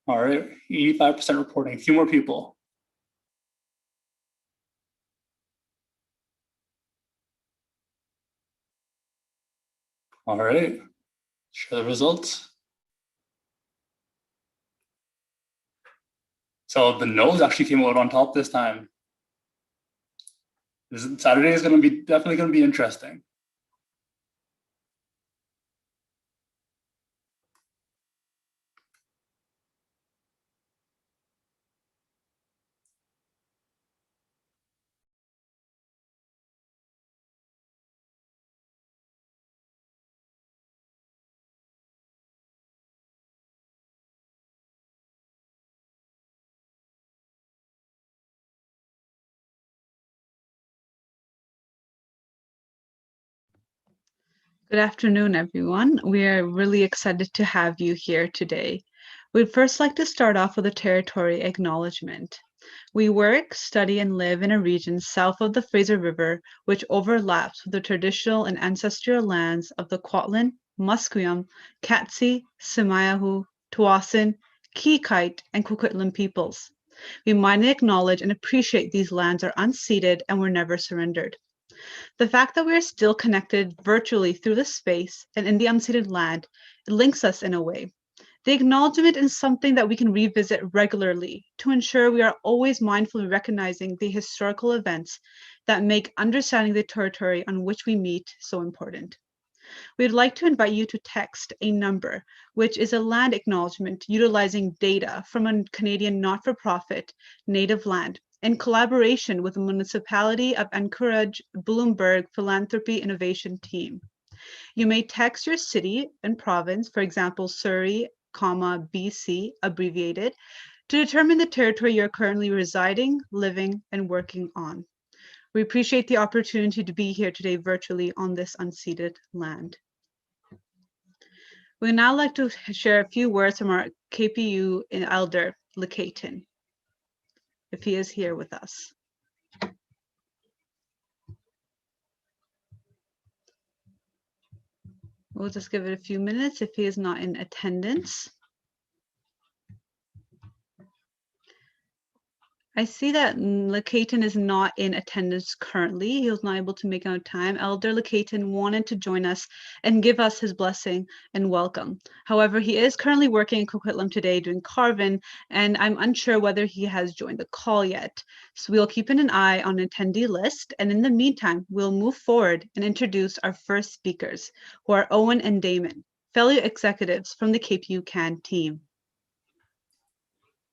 All right, 85% reporting. A few more people. All right, share the results. So the no's actually came out on top this time. Saturday is going to be definitely going to be interesting. Good afternoon, everyone. We are really excited to have you here today. We'd first like to start off with a territory acknowledgement. We work, study, and live in a region south of the Fraser River, which overlaps with the traditional and ancestral lands of the Kwantlen, Musqueam, Katzie, Semiahmoo, Tawasin, Kikite, and Coquitlam peoples. We mind and acknowledge and appreciate these lands are unceded and were never surrendered. The fact that we are still connected virtually through this space and in the unceded land, it links us in a way. The acknowledgement is something that we can revisit regularly to ensure we are always mindful of recognizing the historical events that make understanding the territory on which we meet so important. We'd like to invite you to text a number, which is a land acknowledgement utilizing data from a Canadian not-for-profit native land in collaboration with the municipality of Anchorage Bloomberg Philanthropy Innovation Team. You may text your city and province, for example, Surrey, BC, abbreviated, to determine the territory you're currently residing, living, and working on. We appreciate the opportunity to be here today virtually on this unceded land. We'd now like to share a few words from our KPU elder, Lekaton, if he is here with us. We'll just give it a few minutes if he is not in attendance. I see that Lekaton is not in attendance currently. He was not able to make out time. Elder Lekaton wanted to join us and give us his blessing and welcome. However, he is currently working in Coquitlam today doing carving, and I'm unsure whether he has joined the call yet. So we'll keep an eye on the attendee list, and in the meantime, we'll move forward and introduce our first speakers, who are Owen and Damon, fellow executives from the KPU CAN team.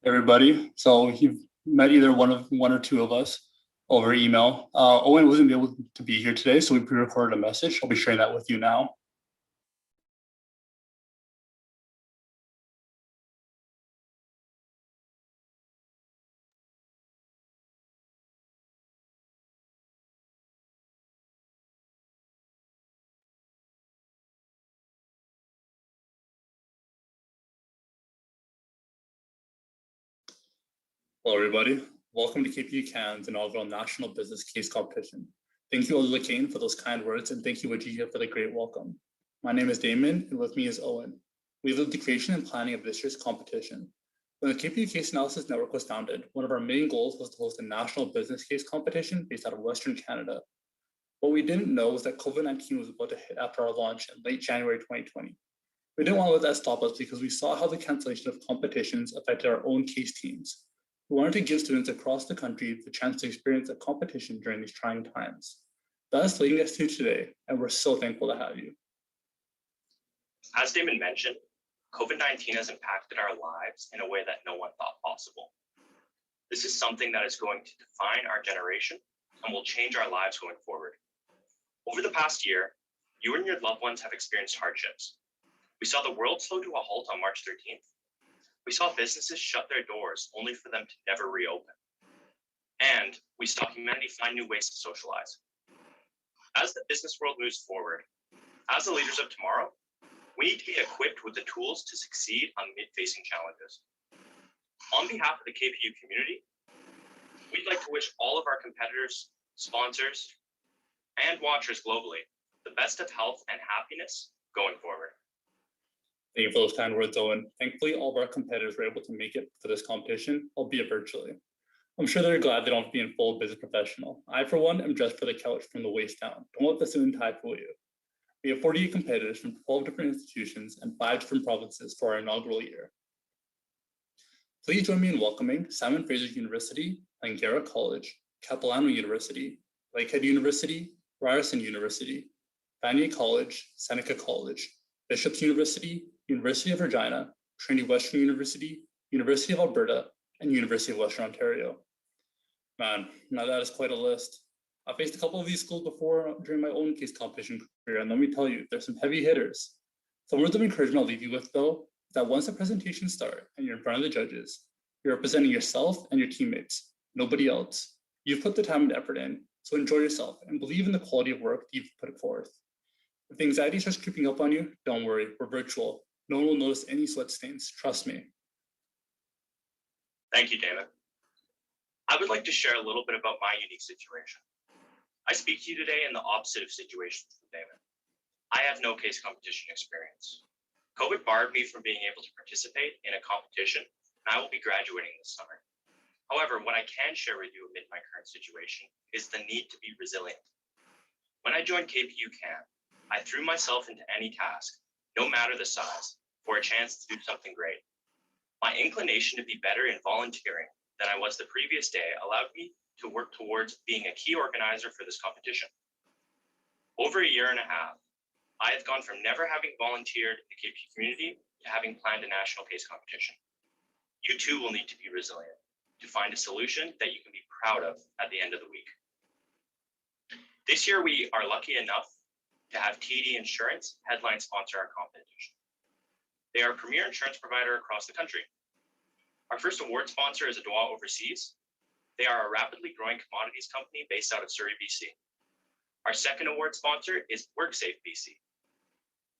Everybody, so you've met either one or two of us over email. Owen wasn't able to be here today, so we pre-recorded a message. I'll be sharing that with you now. Hello, everybody. Welcome to KPU CAN's inaugural National Business Case Competition. Thank you, Elder Kane, for those kind words, and thank you, Wajika, for the great welcome. My name is Damon, and with me is Owen. We lead the creation and planning of this year's competition. When the KPU Case Analysis Network was founded, one of our main goals was to host a national business case competition based out of Western Canada. What we didn't know was that COVID-19 was about to hit after our launch in late January 2020. We didn't want to let that stop us because we saw how the cancellation of competitions affected our own case teams. We wanted to give students across the country the chance to experience a competition during these trying times. That is leading us to today, and we're so thankful to have you. As Damon mentioned, COVID-19 has impacted our lives in a way that no one thought possible. This is something that is going to define our generation and will change our lives going forward. Over the past year, you and your loved ones have experienced hardships. We saw the world slow to a halt on March 13th. We saw businesses shut their doors only for them to never reopen. And we saw humanity find new ways to socialize. As the business world moves forward, as the leaders of tomorrow, we need to be equipped with the tools to succeed on mid-facing challenges. On behalf of the KPU community, we'd like to wish all of our competitors, sponsors, and watchers globally the best of health and happiness going forward. Thank you for those kind words, Owen. Thankfully, all of our competitors were able to make it for this competition, albeit virtually. I'm sure they're glad they don't have to be in full business professional. I, for one, am dressed for the couch from the waist down. Don't let the suit and tie fool you. We have 48 competitors from 12 different institutions and 5 different provinces for our inaugural year. Please join me in welcoming Simon Fraser University, Langara College, Capilano University, Lakehead University, Ryerson University, Vanier College, Seneca College, Bishop's University, University of Regina, Trinity Western University, University of Alberta, and University of Western Ontario. Man, now that is quite a list. I faced a couple of these schools before during my own case competition career, and let me tell you, there's some heavy hitters. Some words of encouragement I'll leave you with, though, is that once the presentations start and you're in front of the judges, you're representing yourself and your teammates, nobody else. You've put the time and effort in, so enjoy yourself and believe in the quality of work you've put forth. If the anxiety starts creeping up on you, don't worry, we're virtual. No one will notice any sweat stains, trust me. Thank you, David. I would like to share a little bit about my unique situation. I speak to you today in the opposite of situations from David. I have no case competition experience. COVID barred me from being able to participate in a competition, and I will be graduating this summer. However, what I can share with you amid my current situation is the need to be resilient. When I joined KPU Camp, I threw myself into any task, no matter the size, for a chance to do something great. My inclination to be better in volunteering than I was the previous day allowed me to work towards being a key organizer for this competition. Over a year and a half, I have gone from never having volunteered in the KPU community to having planned a national case competition. You too will need to be resilient to find a solution that you can be proud of at the end of the week. This year, we are lucky enough to have TD Insurance headline sponsor our competition. They are a premier insurance provider across the country. Our first award sponsor is Adwa Overseas. They are a rapidly growing commodities company based out of Surrey, BC. Our second award sponsor is WorkSafe BC.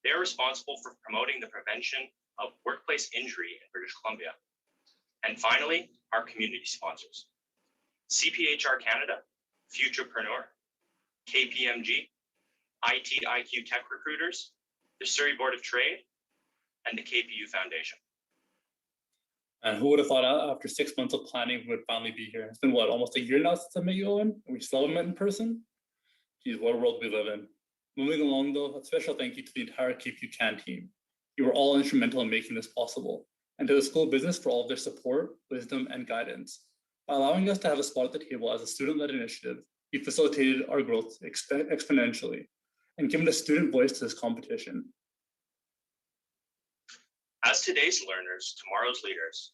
They are responsible for promoting the prevention of workplace injury in British Columbia. And finally, our community sponsors, CPHR Canada, Futurepreneur, KPMG, ITIQ Tech Recruiters, the Surrey Board of Trade, and the KPU Foundation. And who would have thought after 6 months of planning, we would finally be here? It's been what, almost a year now since I met you, Owen? We still haven't met in person? Geez, what a world we live in. Moving along though, a special thank you to the entire KPU Can team. You were all instrumental in making this possible, and to the School of Business for all of their support, wisdom, and guidance. By allowing us to have a spot at the table as a student-led initiative, you facilitated our growth exponentially and given a student voice to this competition. As today's learners, tomorrow's leaders,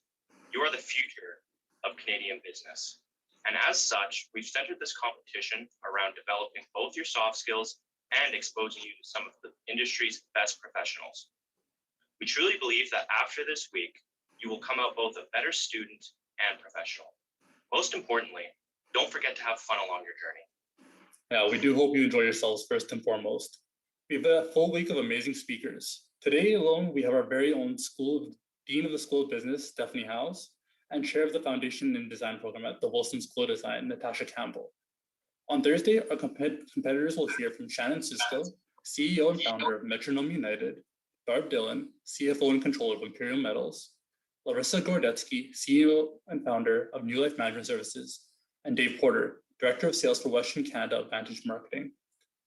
you are the future of Canadian business. And as such, we've centered this competition around developing both your soft skills and exposing you to some of the industry's best professionals. We truly believe that after this week, you will come out both a better student and professional. Most importantly, don't forget to have fun along your journey. Yeah, we do hope you enjoy yourselves first and foremost. We have a full week of amazing speakers. Today alone, we have our very own Dean of the School of Business, Stephanie Howes, and Chair of the Foundation and Design Program at the Wilson School of Design, Natasha Campbell. On Thursday, our competitors will hear from Shannon Sisko, CEO and founder of Metronome United, Barb Dillon, CFO and Controller of Imperial Metals, Larissa Gordetsky, CEO and founder of New Life Management Services, and Dave Porter, Director of Sales for Western Canada Vantage Marketing.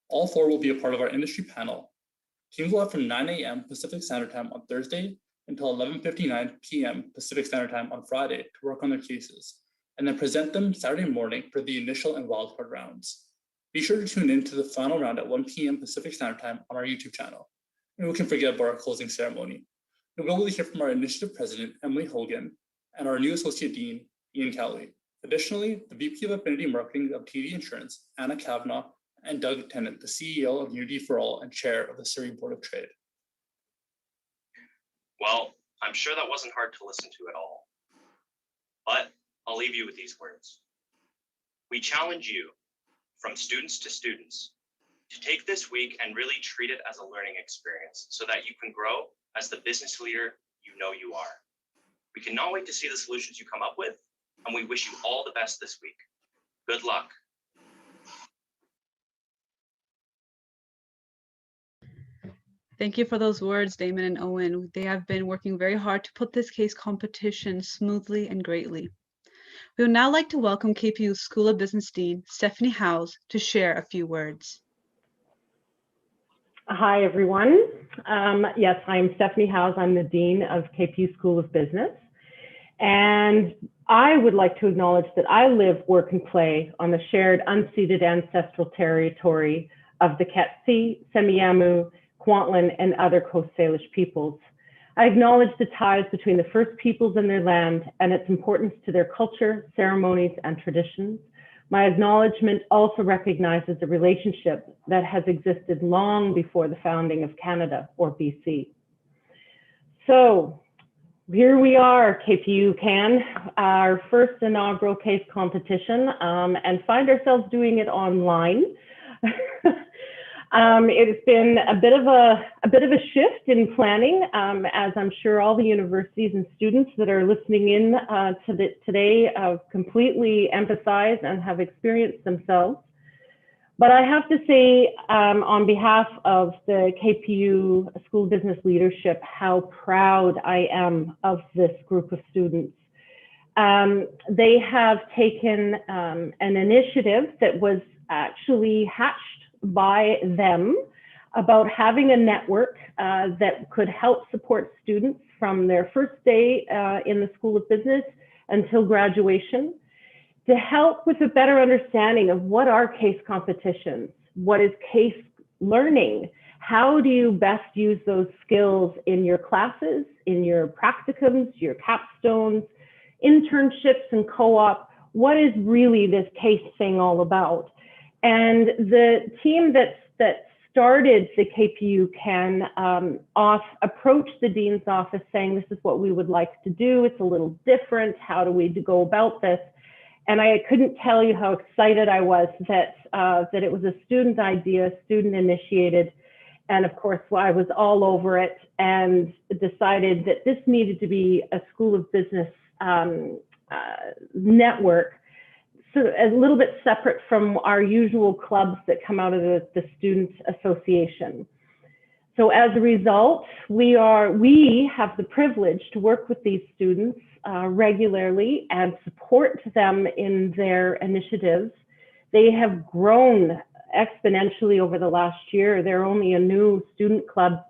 All four will be a part of our industry panel. Teams will have from 9 a.m. Pacific Standard Time on Thursday until 11:59 p.m. Pacific Standard Time on Friday to work on their cases, and then present them Saturday morning for the initial and wildcard rounds. Be sure to tune in to the final round at 1 p.m. Pacific Standard Time on our YouTube channel. And we can forget about our closing ceremony. We will hear from our initiative president, Emily Hogan, and our new associate dean, Ian Cowley. Additionally, the VP of Affinity Marketing of TD Insurance, Anna Kavanaugh, and Doug Tennant, the CEO of Unity for All and chair of the Surrey Board of Trade. Well, I'm sure that wasn't hard to listen to at all, but I'll leave you with these words. We challenge you, from students to students, to take this week and really treat it as a learning experience so that you can grow as the business leader you know you are. We cannot wait to see the solutions you come up with, and we wish you all the best this week. Good luck. Thank you for those words, Damon and Owen. They have been working very hard to put this case competition smoothly and greatly. We would now like to welcome KPU School of Business Dean, Stephanie Howes, to share a few words. Hi, everyone. Yes, I'm Stephanie Howes. I'm the Dean of KPU School of Business. And I would like to acknowledge that I live, work, and play on the shared unceded ancestral territory of the Ketsi, Semiahmoo, Kwantlen, and other Coast Salish peoples. I acknowledge the ties between the First Peoples and their land and its importance to their culture, ceremonies, and traditions. My acknowledgement also recognizes a relationship that has existed long before the founding of Canada, or BC. So, here we are, KPU Can, our first inaugural case competition, and find ourselves doing it online. It's been a bit of a shift in planning, as I'm sure all the universities and students that are listening in today completely emphasize and have experienced themselves. But I have to say, on behalf of the KPU School Business Leadership, how proud I am of this group of students. They have taken an initiative that was actually hatched by them about having a network that could help support students from their first day in the School of Business until graduation, to help with a better understanding of what are case competitions, what is case learning, how do you best use those skills in your classes, in your practicums, your capstones, internships and co-op, what is really this case thing all about? And the team that started the KPU Can approach the Dean's office saying, this is what we would like to do, it's a little different, how do we go about this? And I couldn't tell you how excited I was that it was a student idea, student initiated. And of course, I was all over it and decided that this needed to be a School of Business network, so a little bit separate from our usual clubs that come out of the Students Association. So as a result, we have the privilege to work with these students regularly and support them in their initiatives. They have grown exponentially over the last year. They're only a new student club,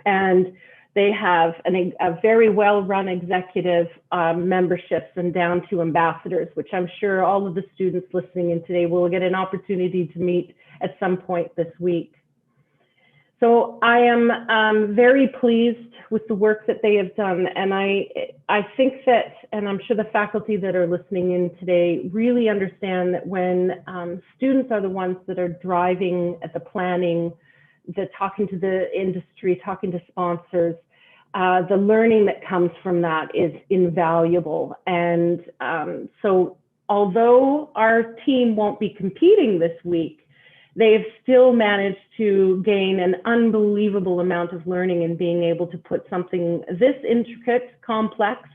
and they have a very well-run executive memberships and down to ambassadors, which I'm sure all of the students listening in today will get an opportunity to meet at some point this week. So I am very pleased with the work that they have done. And I think that, and I'm sure the faculty that are listening in today really understand that when students are the ones that are driving at the planning, the talking to the industry, talking to sponsors, the learning that comes from that is invaluable. And so although our team won't be competing this week, they've still managed to gain an unbelievable amount of learning in being able to put something this intricate, complex,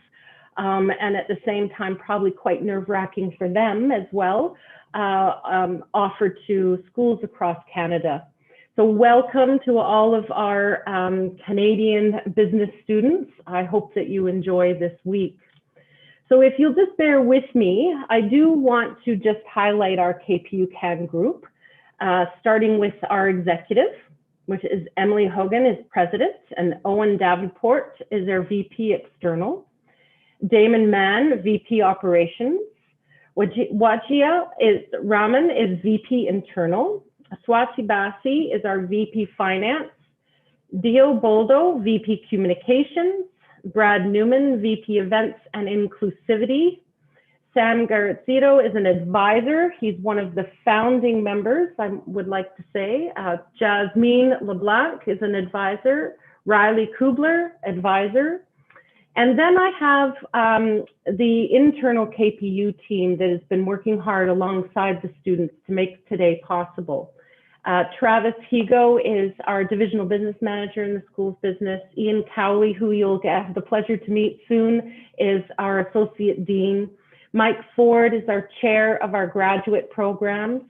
and at the same time probably quite nerve-wracking for them as well, offered to schools across Canada. So welcome to all of our Canadian business students. I hope that you enjoy this week. So if you'll just bear with me, I do want to just highlight our KPU Can group. Starting with our executive, which is Emily Hogan is president, and Owen Davenport is our VP external. Damon Mann, VP operations. Wajia Raman is VP internal. Swati Basi is our VP finance. Dio Boldo, VP communications. Brad Newman, VP events and inclusivity. Sam Garazzito is an advisor. He's one of the founding members, I would like to say. Jasmine LeBlanc is an advisor. Riley Kubler, advisor. And then I have the internal KPU team that has been working hard alongside the students to make today possible. Travis Higo is our divisional business manager in the School's business. Ian Cowley, who you'll have the pleasure to meet soon, is our associate dean. Mike Ford is our chair of our graduate programs.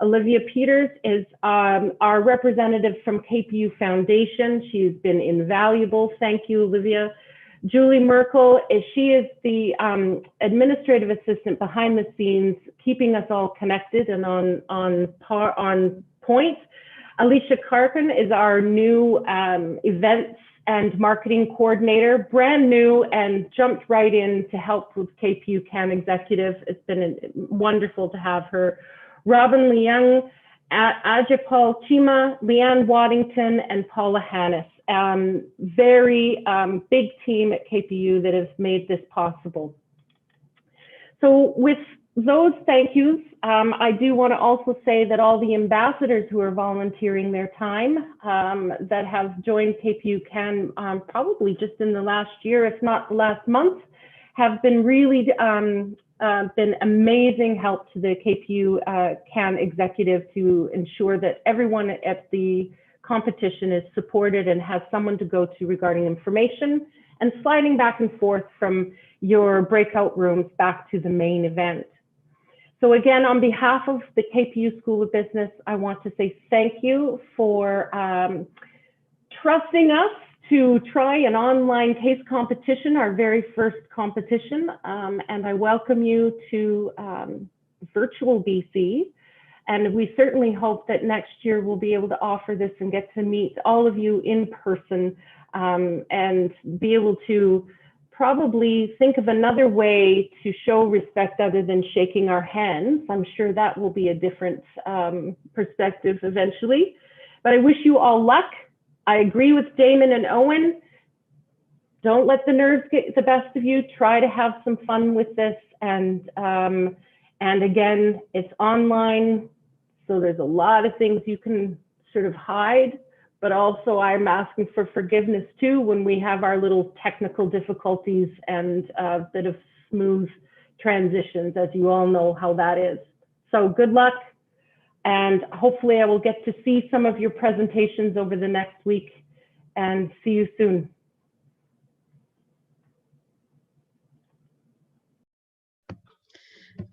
Olivia Peters is our representative from KPU Foundation. She's been invaluable. Thank you, Olivia. Julie Merkel, she is the administrative assistant behind the scenes, keeping us all connected and on point. Alicia Karkin is our new events and marketing coordinator, brand new, and jumped right in to help with KPU CAN executive. It's been wonderful to have her. Robin Leung, Ajapal Chima, Leanne Waddington, and Paula Hannes. Very big team at KPU that has made this possible. So with those thank yous, I do want to also say that all the ambassadors who are volunteering their time that have joined KPU CAN probably just in the last year, if not the last month, have been really been amazing help to the KPU CAN executive to ensure that everyone at the competition is supported and has someone to go to regarding information and sliding back and forth from your breakout rooms back to the main event. So again, on behalf of the KPU School of Business, I want to say thank you for trusting us to try an online case competition, our very first competition. And I welcome you to virtual BC. And we certainly hope that next year we'll be able to offer this and get to meet all of you in person and be able to probably think of another way to show respect other than shaking our hands. I'm sure that will be a different perspective eventually. But I wish you all luck. I agree with Damon and Owen. Don't let the nerves get the best of you. Try to have some fun with this. And again, it's online, so there's a lot of things you can sort of hide. But also I'm asking for forgiveness too when we have our little technical difficulties and a bit of smooth transitions, as you all know how that is. So good luck. And hopefully I will get to see some of your presentations over the next week and see you soon.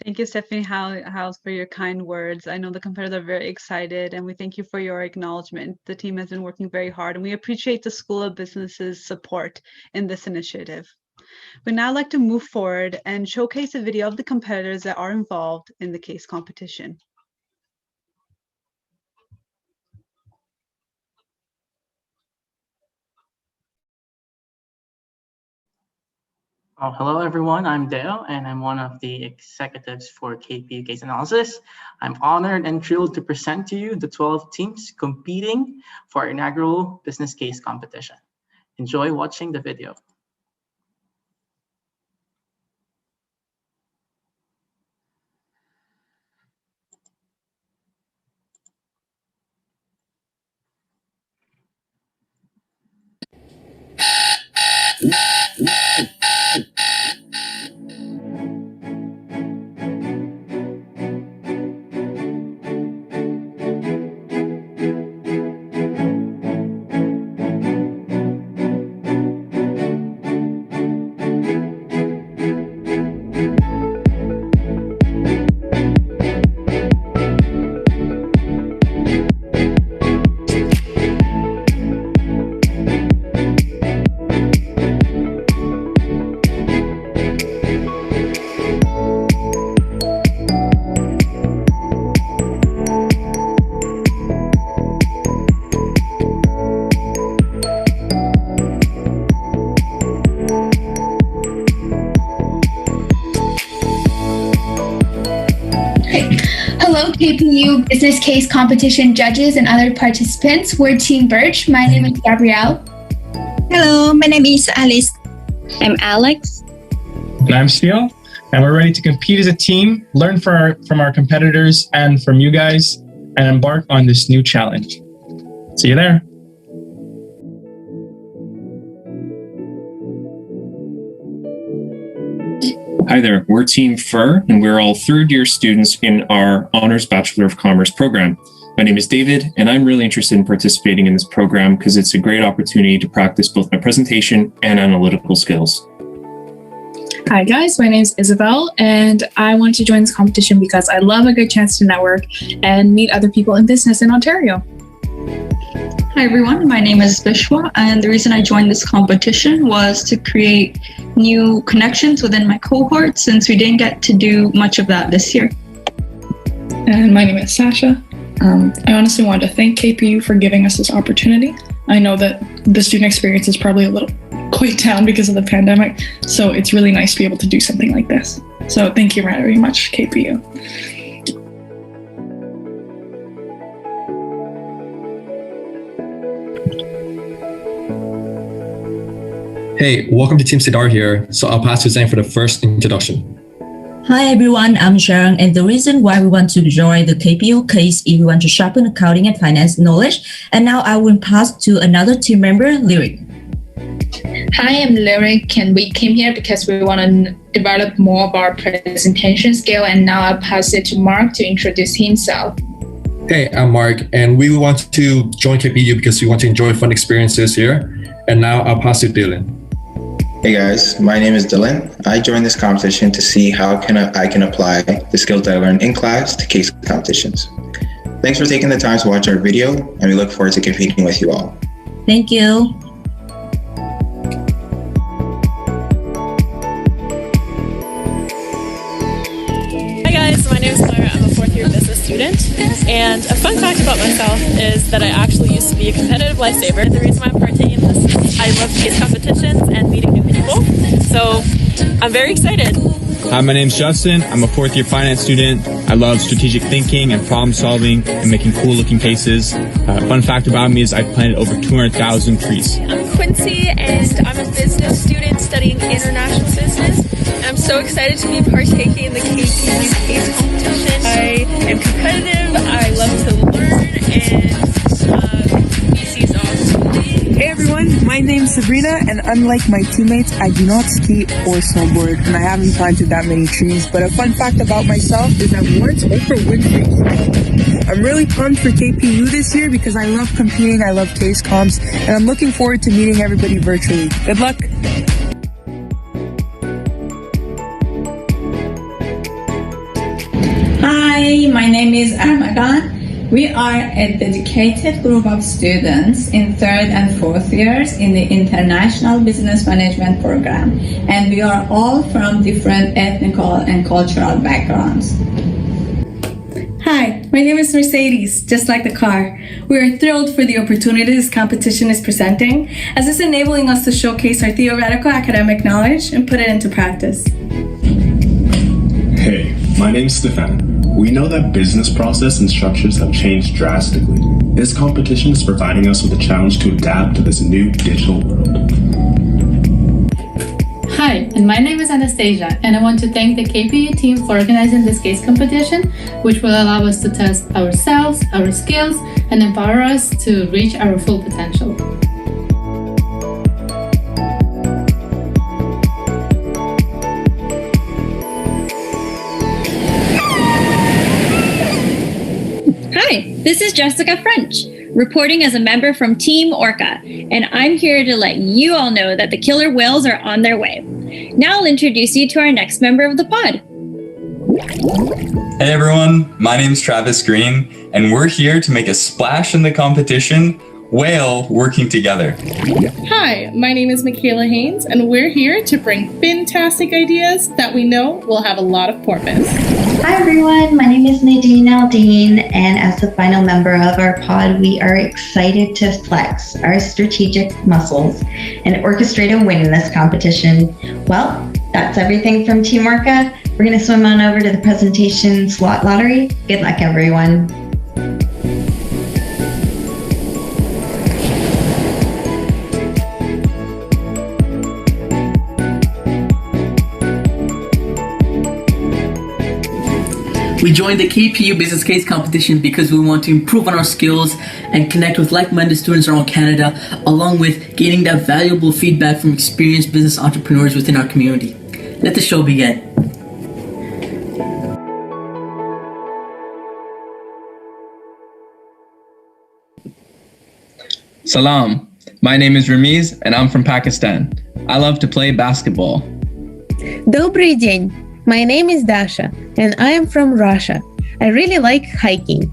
Thank you, Stephanie House, for your kind words. I know the competitors are very excited, and we thank you for your acknowledgement. The team has been working very hard, and we appreciate the School of Business's support in this initiative. We'd now like to move forward and showcase a video of the competitors that are involved in the case competition. Oh, hello, everyone. I'm Dale, and I'm one of the executives for KPU Case Analysis. I'm honored and thrilled to present to you the 12 teams competing for our inaugural business case competition. Enjoy watching the video. Hello, KPU Business Case Competition judges and other participants. We're Team Birch. My name is Gabrielle. Hello, my name is Alice. I'm Alex. And I'm Steele. And we're ready to compete as a team, learn from our competitors and from you guys, and embark on this new challenge. See you there. Hi there, we're Team FUR, and we're all third-year students in our Honors Bachelor of Commerce program. My name is David, and I'm really interested in participating in this program because it's a great opportunity to practice both my presentation and analytical skills. Hi guys, my name is Isabel and I wanted to join this competition because I love a good chance to network and meet other people in business in Ontario. Hi everyone, my name is Vishwa and the reason I joined this competition was to create new connections within my cohort since we didn't get to do much of that this year. And my name is Sasha. I honestly wanted to thank KPU for giving us this opportunity. I know that the student experience is probably a little quite down because of the pandemic, so it's really nice to be able to do something like this. So thank you very much, KPU. Hey, welcome to Team Sidar here. So I'll pass to Zane for the first introduction. Hi everyone, I'm Sharon, and the reason why we want to join the KPU case is we want to sharpen accounting and finance knowledge. And now I will pass to another team member, Lyric. Hi, I'm Lyric, and we came here because we want to develop more of our presentation skill. And now I'll pass it to Mark to introduce himself. Hey, I'm Mark, and we want to join KPU because we want to enjoy fun experiences here. And now I'll pass to Dylan. Hey guys, my name is Dylan. I joined this competition to see how I can apply the skills that I learned in class to case competitions. Thanks for taking the time to watch our video, and we look forward to competing with you all. Thank you. Hi guys, my name is Clara. I'm a fourth year business student, and a fun fact about myself is that I actually used to be a competitive lifesaver. The reason why I'm partaking in this is I love case competitions and meeting new people, so I'm very excited. Hi, my name's Justin. I'm a fourth year finance student. I love strategic thinking and problem solving and making cool looking cases. Fun fact about me is I've planted over 200,000 trees. I'm Quincy and I'm a business student studying international business. And I'm so excited to be partaking in the KPU case competition. I am competitive, I love to learn, and BC is awesome. Hey everyone, my name's Sabrina, and unlike my teammates, I do not ski or snowboard, and I haven't planted that many trees. But a fun fact about myself is that once Oprah Winfrey came, I'm really pumped for KPU this year because I love competing, I love case comps, and I'm looking forward to meeting everybody virtually. Good luck! Hi, my name is Armadan. We are a dedicated group of students in third and fourth years in the International Business Management program, and we are all from different ethnical and cultural backgrounds. Hi, my name is Mercedes, just like the car. We are thrilled for the opportunity this competition is presenting, as it's enabling us to showcase our theoretical academic knowledge and put it into practice. Hey, my name's Stefan. We know that business process and structures have changed drastically. This competition is providing us with a challenge to adapt to this new digital world. Hi, and my name is Anastasia, and I want to thank the KPU team for organizing this case competition, which will allow us to test ourselves, our skills, and empower us to reach our full potential. Hi, this is Jessica French, reporting as a member from Team Orca, and I'm here to let you all know that the killer whales are on their way. Now I'll introduce you to our next member of the pod. Hey everyone, my name's Travis Green, and we're here to make a splash in the competition, Whale Working Together. Hi, my name is Michaela Haynes, and we're here to bring fantastic ideas that we know will have a lot of purpose. Hi everyone, my name is Nadine Aldine, and as the final member of our pod, we are excited to flex our strategic muscles and orchestrate a win in this competition. Well, that's everything from Team Orca. We're going to swim on over to the presentation slot lottery. Good luck, everyone. We joined the KPU Business Case Competition because we want to improve on our skills and connect with like-minded students around Canada, along with gaining that valuable feedback from experienced business entrepreneurs within our community. Let the show begin. Salam, my name is Ramiz and I'm from Pakistan. I love to play basketball. Добрый день. My name is Dasha, and I am from Russia. I really like hiking.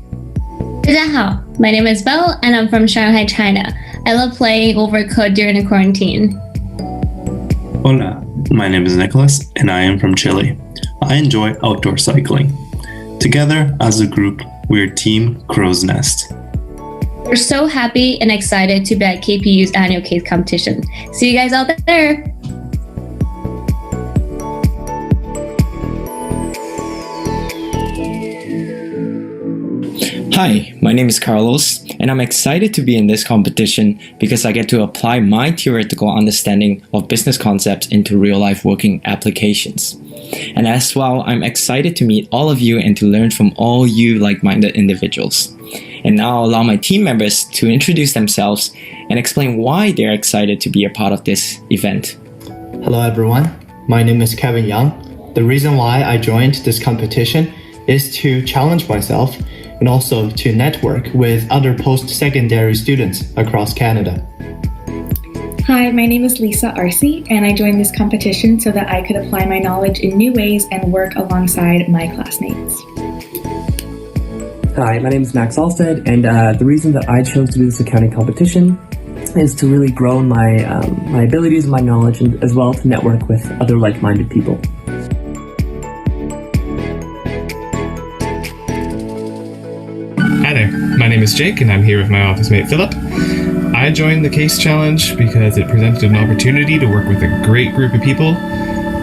大家好, my name is Belle, and I'm from Shanghai, China. I love playing Overcooked during the quarantine. Hola, my name is Nicholas, and I am from Chile. I enjoy outdoor cycling. Together, as a group, we're Team Crow's Nest. We're so happy and excited to be at KPU's annual case competition. See you guys out there! Hi, my name is Carlos, and I'm excited to be in this competition because I get to apply my theoretical understanding of business concepts into real-life working applications. And as well, I'm excited to meet all of you and to learn from all you like-minded individuals. And now I'll allow my team members to introduce themselves and explain why they're excited to be a part of this event. Hello everyone, my name is Kevin Young. The reason why I joined this competition is to challenge myself and also to network with other post-secondary students across Canada. Hi, my name is Lisa Arce, and I joined this competition so that I could apply my knowledge in new ways and work alongside my classmates. Hi, my name is Max Alstead, and the reason that I chose to do this accounting competition is to really grow my abilities and my knowledge, and as well to network with other like-minded people. Hi there, my name is Jake and I'm here with my office mate Philip. I joined the CASE Challenge because it presented an opportunity to work with a great group of people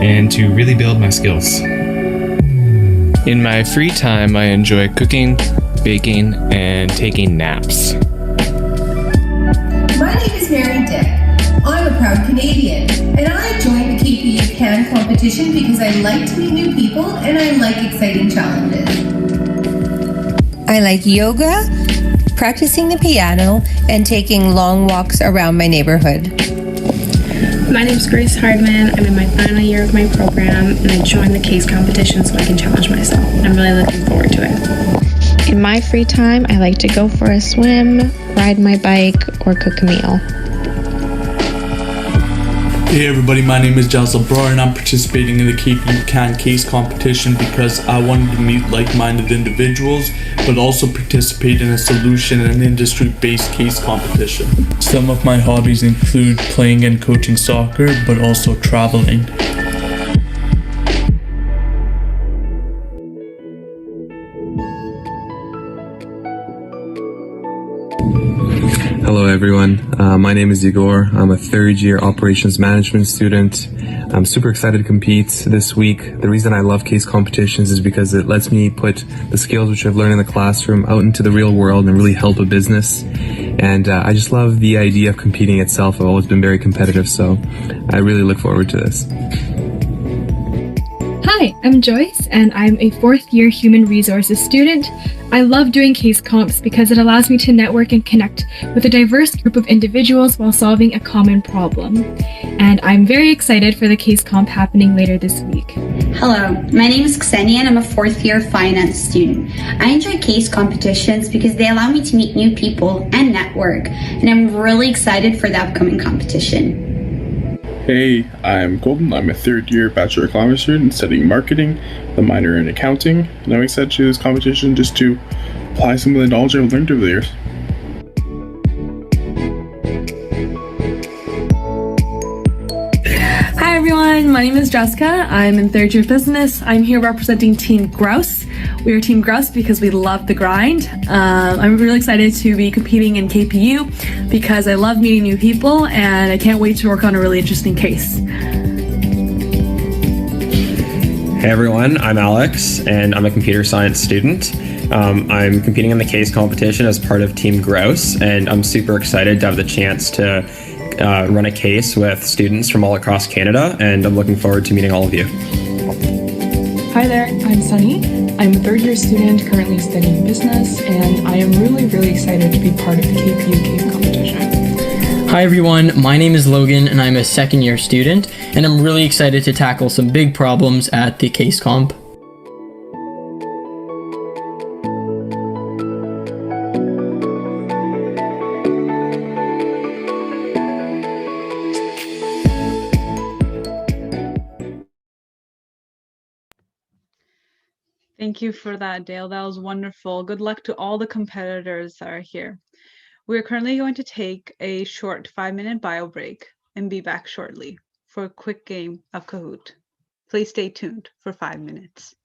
and to really build my skills. In my free time, I enjoy cooking, baking, and taking naps. My name is Mary Dick. I'm a proud Canadian, and I joined the KPU CAN competition because I like to meet new people and I like exciting challenges. I like yoga, practicing the piano, and taking long walks around my neighborhood. My name is Grace Hardman. I'm in my final year of my program, and I joined the CASE competition so I can challenge myself. I'm really looking forward to it. In my free time, I like to go for a swim, ride my bike, or cook a meal. Hey everybody, my name is Jalsa Brar and I'm participating in the KPU CAN CASE competition because I wanted to meet like-minded individuals but also participate in a solution and industry-based CASE competition. Some of my hobbies include playing and coaching soccer but also traveling. Hello everyone, my name is Igor. I'm a third year operations management student. I'm super excited to compete this week. The reason I love CASE competitions is because it lets me put the skills which I've learned in the classroom out into the real world and really help a business. And I just love the idea of competing itself. I've always been very competitive, so I really look forward to this. Hi, I'm Joyce, and I'm a fourth year human resources student. I love doing CASE comps because it allows me to network and connect with a diverse group of individuals while solving a common problem. And I'm very excited for the CASE comp happening later this week. Hello, my name is Ksenia and I'm a fourth year finance student. I enjoy CASE competitions because they allow me to meet new people and network, and I'm really excited for the upcoming competition. Hey, I'm Golden. I'm a third year Bachelor of Commerce student studying marketing, the minor in accounting, and I'm excited to do this competition just to apply some of the knowledge I've learned over the years. Hi everyone, my name is Jessica. I'm in third year business. I'm here representing Team Grouse. We are Team Grouse because we love the grind. I'm really excited to be competing in KPU because I love meeting new people and I can't wait to work on a really interesting case. Hey everyone, I'm Alex and I'm a computer science student. I'm competing in the CASE competition as part of Team Grouse, and I'm super excited to have the chance to run a case with students from all across Canada, and I'm looking forward to meeting all of you. Hi there, I'm Sunny. I'm a third year student currently studying business, and I am really excited to be part of the KPU CASE competition. Hi everyone, my name is Logan and I'm a second year student, and I'm really excited to tackle some big problems at the CASE comp. Thank you for that, Dale. That was wonderful. Good luck to all the competitors that are here. We're currently going to take a short 5-minute bio break and be back shortly for a quick game of Kahoot. Please stay tuned for 5 minutes.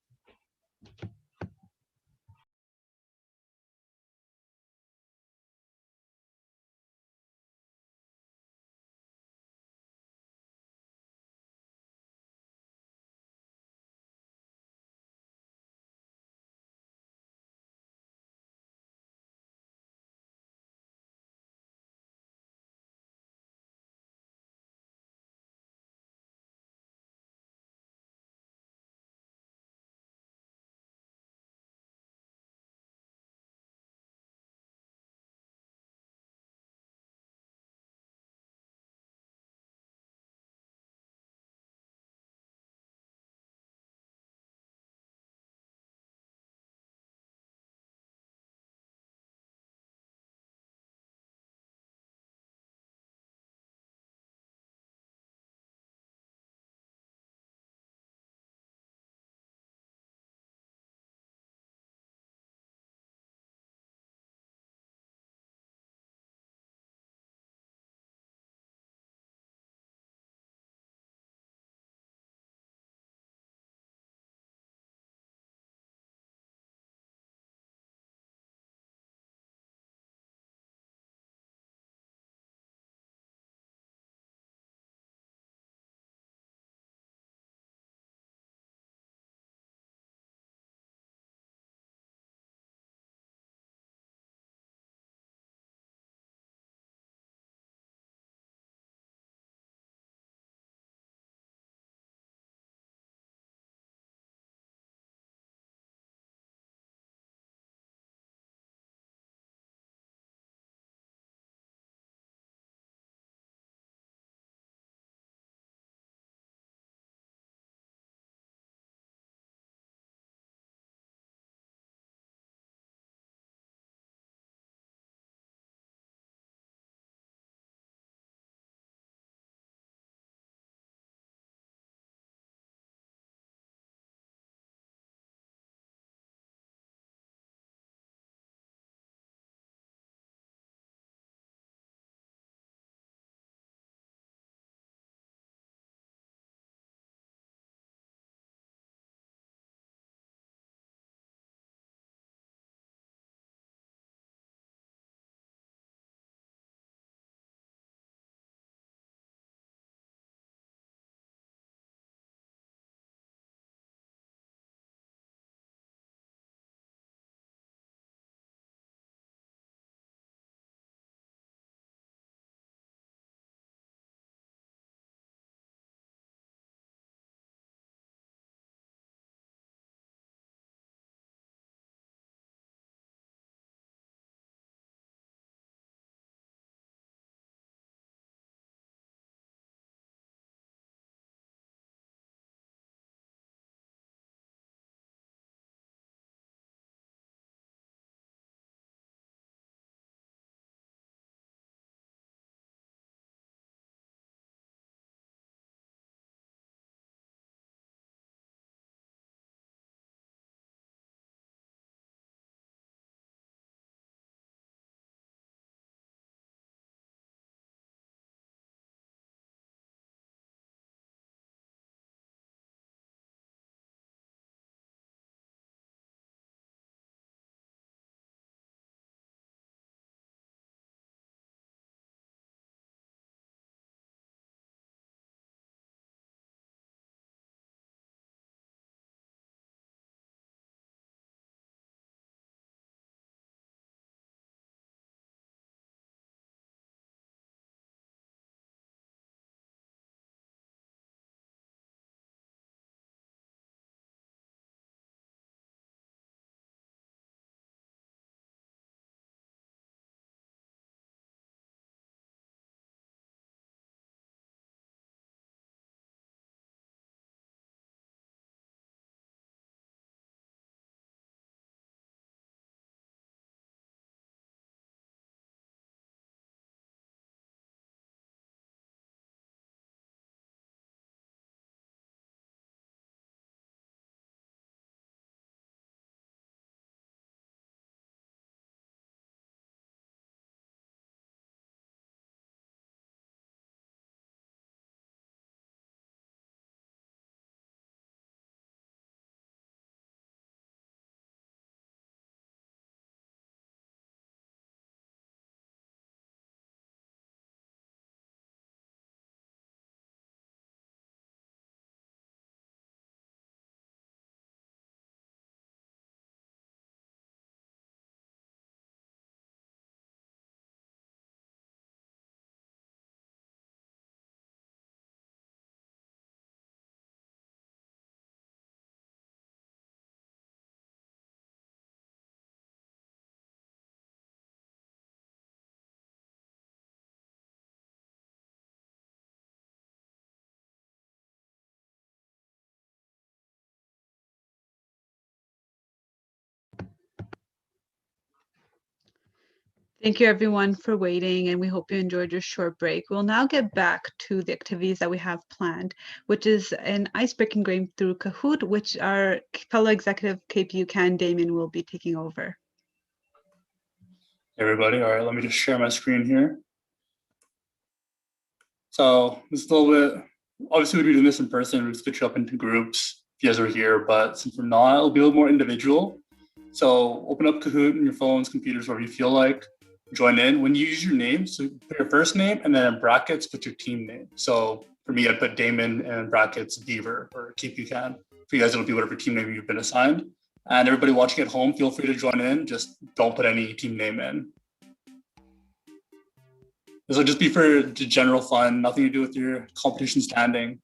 Thank you everyone for waiting, and we hope you enjoyed your short break. We'll now get back to the activities that we have planned, which is an icebreaking game through Kahoot, which our fellow executive KPU Can Damon will be taking over. Hey everybody, all right, let me just share my screen here. So this is a little bit, obviously we'd be doing this in person, we'd split you up into groups if you guys are here, but since we're not, it'll be a little more individual. So open up Kahoot on your phones, computers, wherever you feel like. Join in. When you use your name, so put your first name and then in brackets, put your team name. So for me, I'd put Damon and in brackets Beaver or KPU Can. For you guys, it'll be whatever team name you've been assigned. And everybody watching at home, feel free to join in. Just don't put any team name in. This will just be for general fun, nothing to do with your competition standing.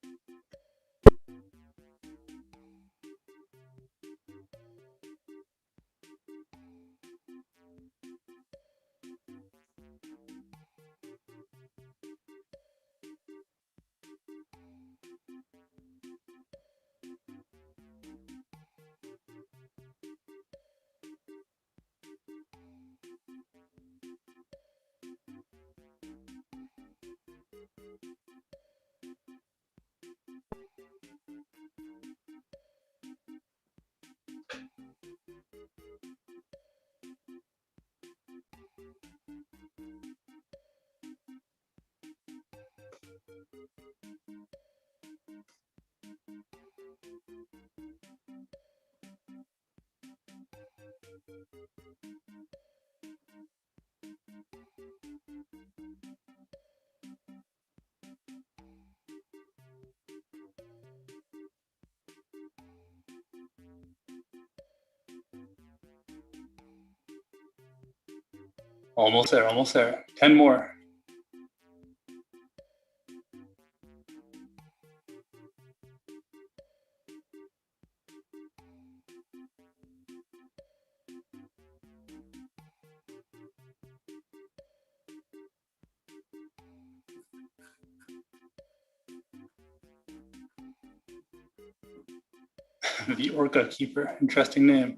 Almost there, almost there. 10 more. The Orca Keeper, interesting name.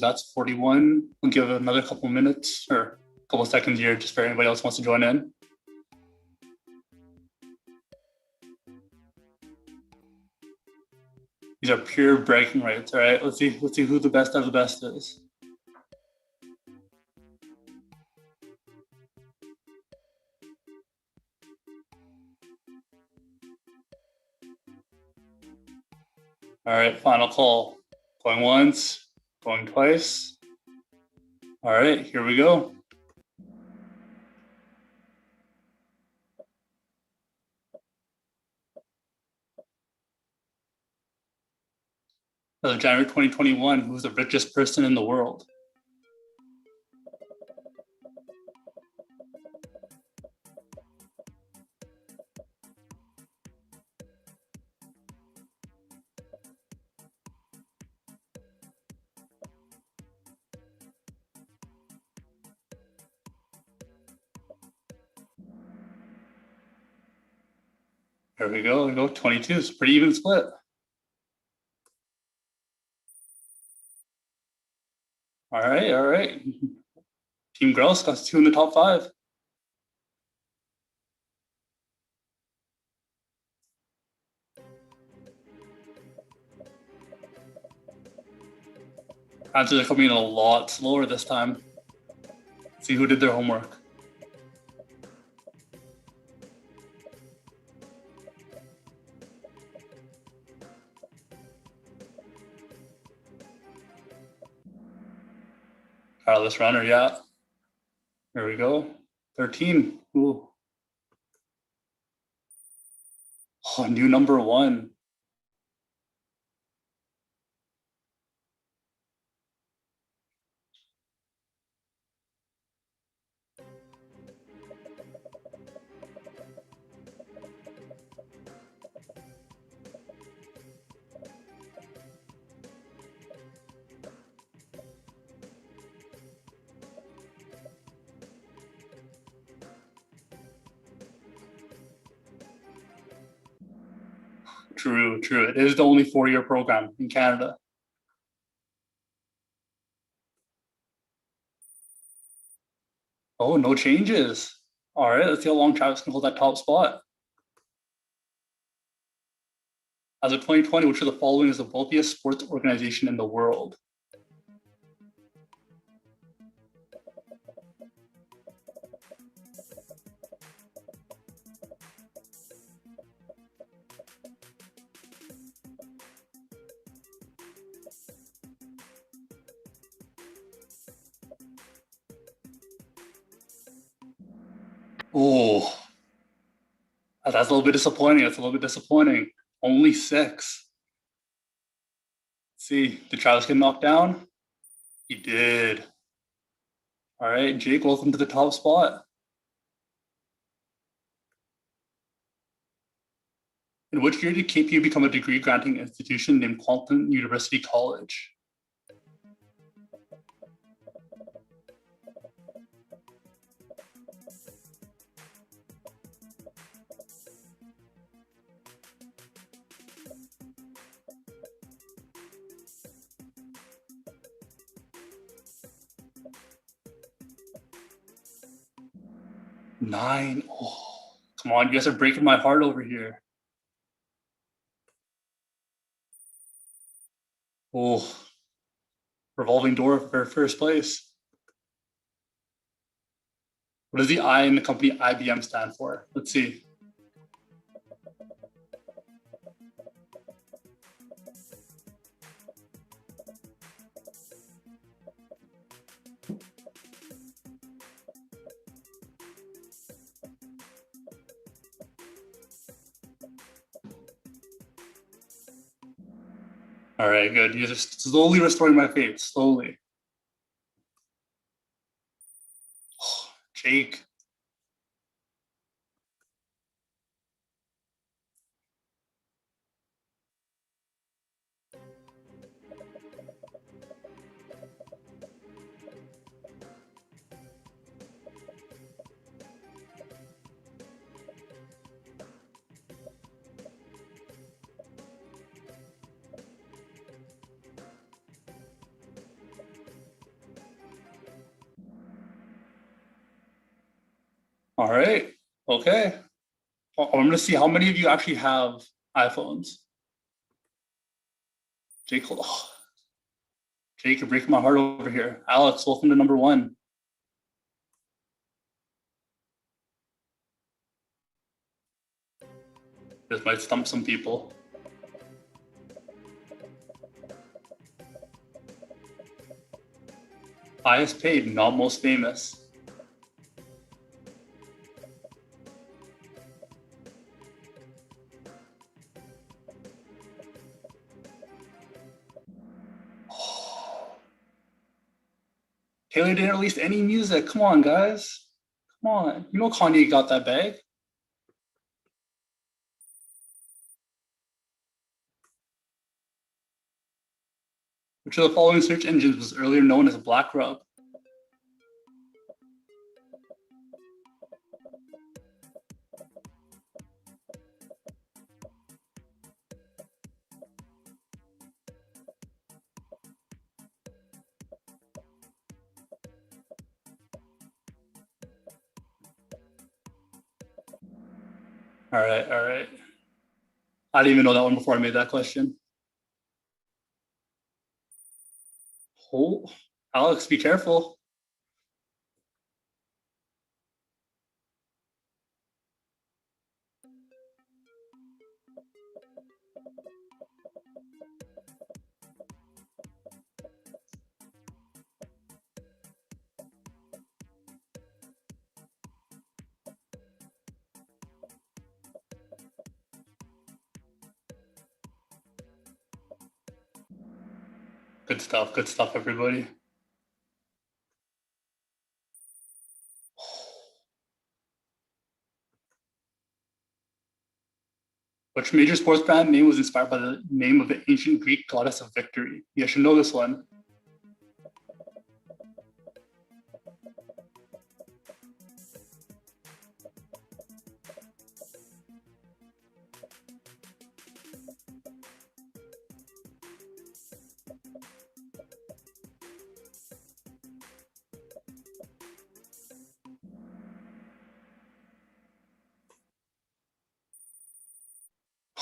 That's 41. We'll give it another couple minutes or a couple seconds here just for anybody else who wants to join in. These are pure bragging rights, all right? Let's see who the best of the best is. All right, final call. Going once, going twice. All right, here we go. As of January 2021, who's the richest person in the world? There we go, 22. It's a pretty even split. All right. Team Grouse got 2 in the top 5. Answers are coming in a lot slower this time. Let's see who did their homework. Careless runner, yeah. Here we go. 13. Ooh. Oh, new number 1. True. It is the only 4-year program in Canada. Oh, no changes. All right, let's see how long Travis can hold that top spot. As of 2020, which of the following is the wealthiest sports organization in the world? Oh, that's a little bit disappointing. Only 6. Let's see, did Travis get knocked down? He did. All right, Jake, welcome to the top spot. In which year did KPU become a degree-granting institution named Quantum University College? Nine. Oh, come on, you guys are breaking my heart over here. Oh, revolving door for first place. What does the I in the company IBM stand for? Let's see. All right, good. You're just slowly restoring my faith, slowly. Oh, Jake. All right, okay. I'm gonna see how many of you actually have iPhones. Jake, oh, Jake, you're breaking my heart over here. Alex, welcome to number 1. This might stump some people. Highest paid, not most famous. Taylor didn't release any music. Come on, guys. Come on. You know Kanye got that bag. Which of the following search engines was earlier known as Black Rub? All right. I didn't even know that one before I made that question. Oh, Alex, be careful. Good stuff, everybody. Which major sports brand name was inspired by the name of the ancient Greek goddess of victory? You guys should know this one.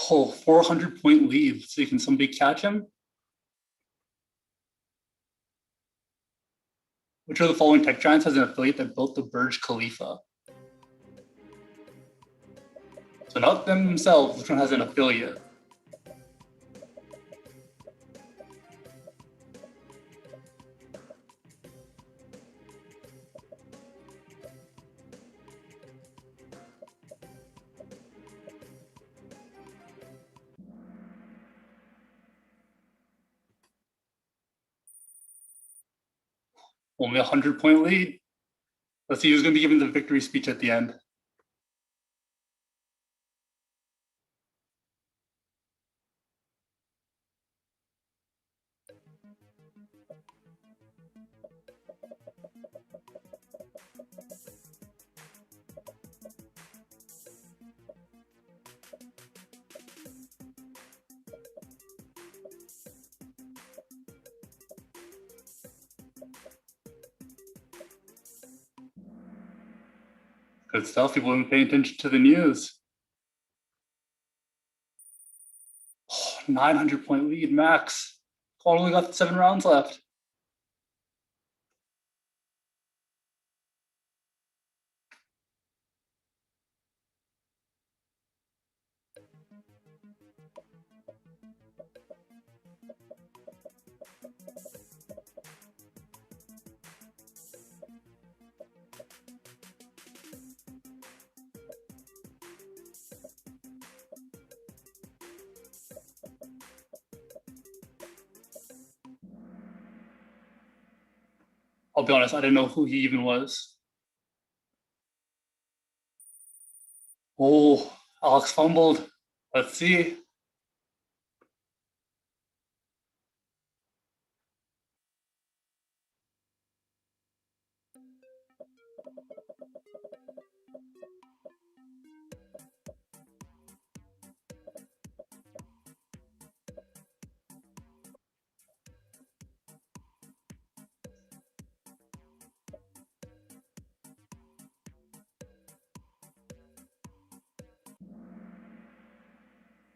Oh, 400-point lead. So can somebody catch him? Which of the following tech giants has an affiliate that built the Burj Khalifa? So not them themselves, which one has an affiliate? Only 100-point lead. Let's see who's going to be giving the victory speech at the end. Good stuff. People have been paying attention to the news. 900-point lead, max. Only got 7 rounds left. I'll be honest, I didn't know who he even was. Oh, Alex fumbled. Let's see.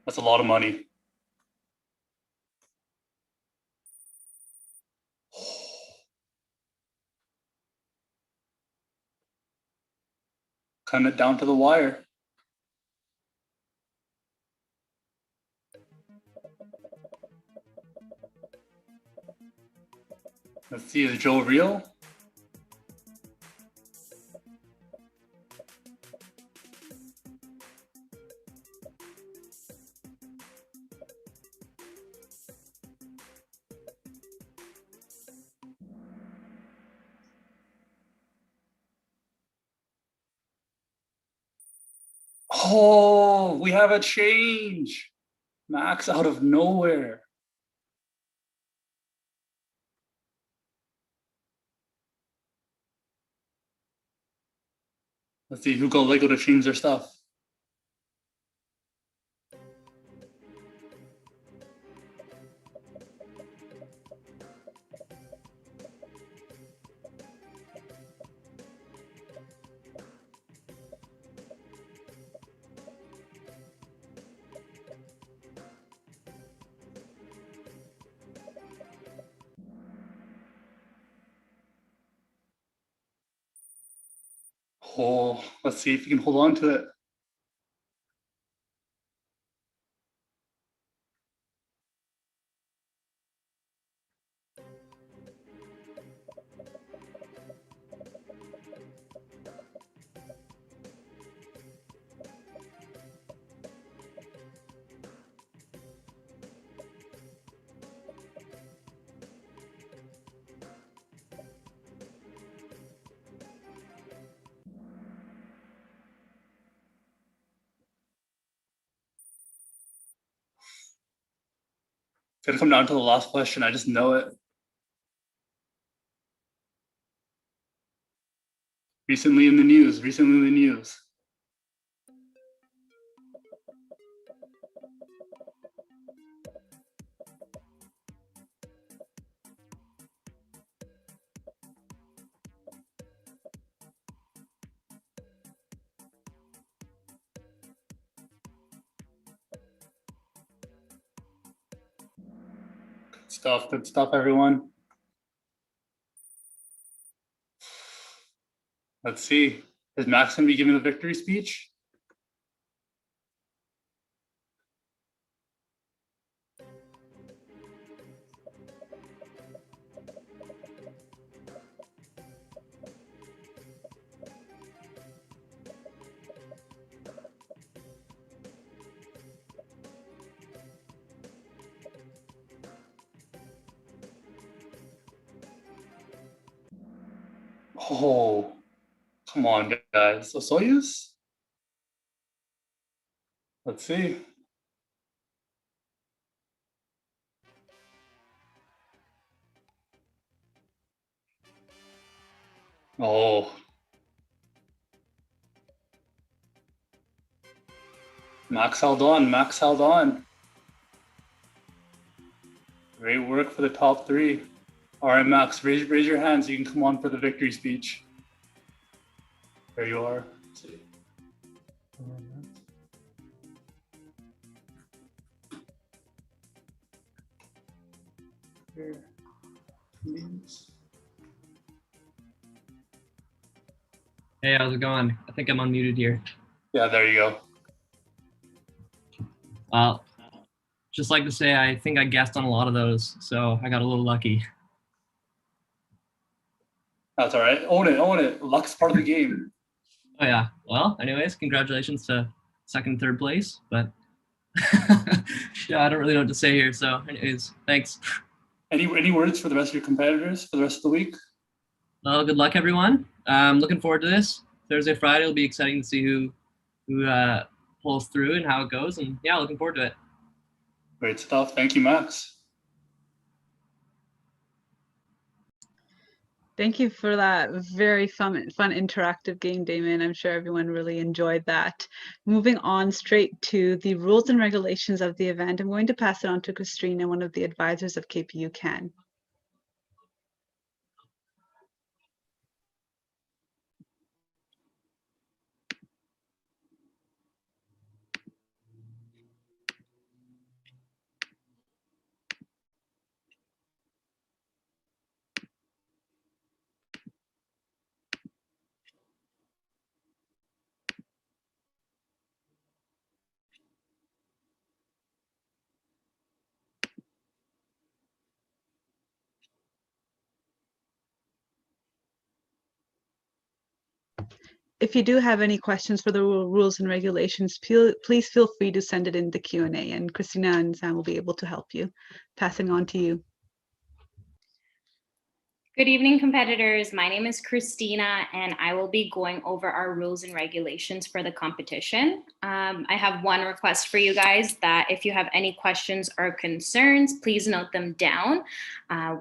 That's a lot of money. Cutting it down to the wire. Let's see, is Joe real? Oh, we have a change. Max out of nowhere. Let's see who got Lego to change their stuff. Oh, let's see if you can hold on to it. It's gonna come down to the last question. I just know it. Recently in the news. Good stuff, everyone. Let's see. Is Max going to be giving the victory speech? Oh, come on, guys. Osoyuz? Let's see. Oh. Max held on. Max held on. Great work for the top three. All right, Max, raise your hand so you can come on for the victory speech. There you are. Let's see. Here. Hey, how's it going? I think I'm unmuted here. Yeah, there you go. Just like to say, I think I guessed on a lot of those, so I got a little lucky. That's all right. Own it. Luck's part of the game. Oh yeah. Well, anyways, congratulations to second, third place. But yeah, I don't really know what to say here. So, anyways, thanks. Any words for the rest of your competitors for the rest of the week? Well, good luck, everyone. Looking forward to this. Thursday, Friday will be exciting to see who pulls through and how it goes. And yeah, looking forward to it. Great stuff. Thank you, Max. Thank you for that very fun interactive game, Damon. I'm sure everyone really enjoyed that. Moving on straight to the rules and regulations of the event, I'm going to pass it on to Christina, one of the advisors of KPU CAN. If you do have any questions for the rules and regulations, please feel free to send it in the Q&A, and Christina and Sam will be able to help you. Passing on to you. Good evening, competitors. My name is Christina, and I will be going over our rules and regulations for the competition. I have one request for you guys, that if you have any questions or concerns, please note them down.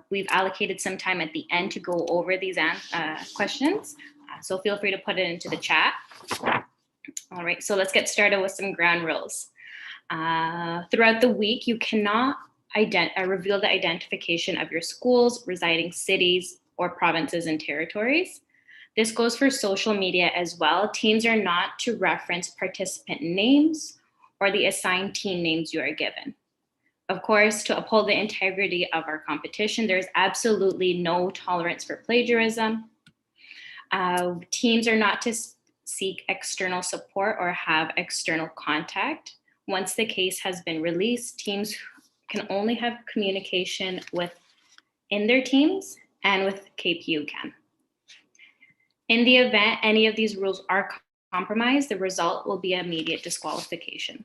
We've allocated some time at the end to go over these questions, so feel free to put it into the chat. All right, so let's get started with some ground rules. Throughout the week, you cannot reveal the identification of your schools, residing cities, or provinces and territories. This goes for social media as well. Teams are not to reference participant names or the assigned team names you are given. Of course, to uphold the integrity of our competition, there's absolutely no tolerance for plagiarism. Teams are not to seek external support or have external contact. Once the case has been released, teams can only have communication within their teams and with KPU CAN. In the event any of these rules are compromised, the result will be immediate disqualification.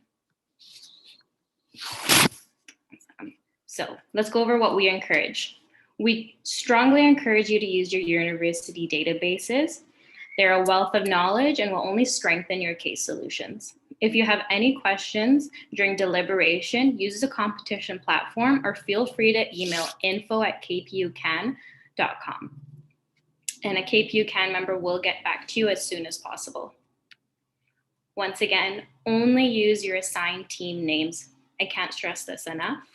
So let's go over what we encourage. We strongly encourage you to use your university databases. They're a wealth of knowledge and will only strengthen your case solutions. If you have any questions during deliberation, use the competition platform or feel free to email info@kpucan.com. And a KPU CAN member will get back to you as soon as possible. Once again, only use your assigned team names. I can't stress this enough.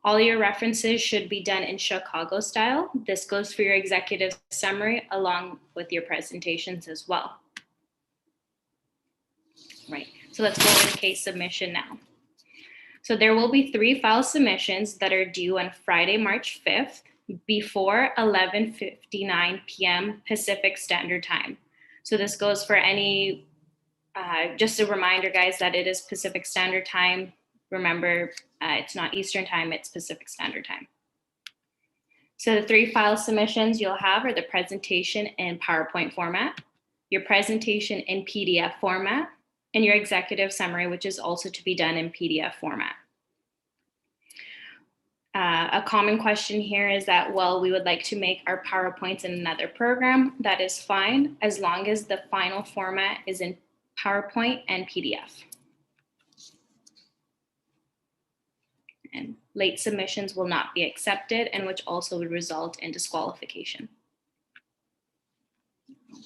All your references should be done in Chicago style. This goes for your executive summary along with your presentations as well. Right, so let's go over the case submission now. So there will be 3 file submissions that are due on Friday, March 5th before 11:59 p.m. Pacific Standard Time. So this goes for any, just a reminder, guys, that it is Pacific Standard Time. Remember, it's not Eastern Time, it's Pacific Standard Time. So the 3 file submissions you'll have are the presentation in PowerPoint format, your presentation in PDF format, and your executive summary, which is also to be done in PDF format. A common question here is that, well, we would like to make our PowerPoints in another program. That is fine, as long as the final format is in PowerPoint and PDF. And late submissions will not be accepted, and which also would result in disqualification.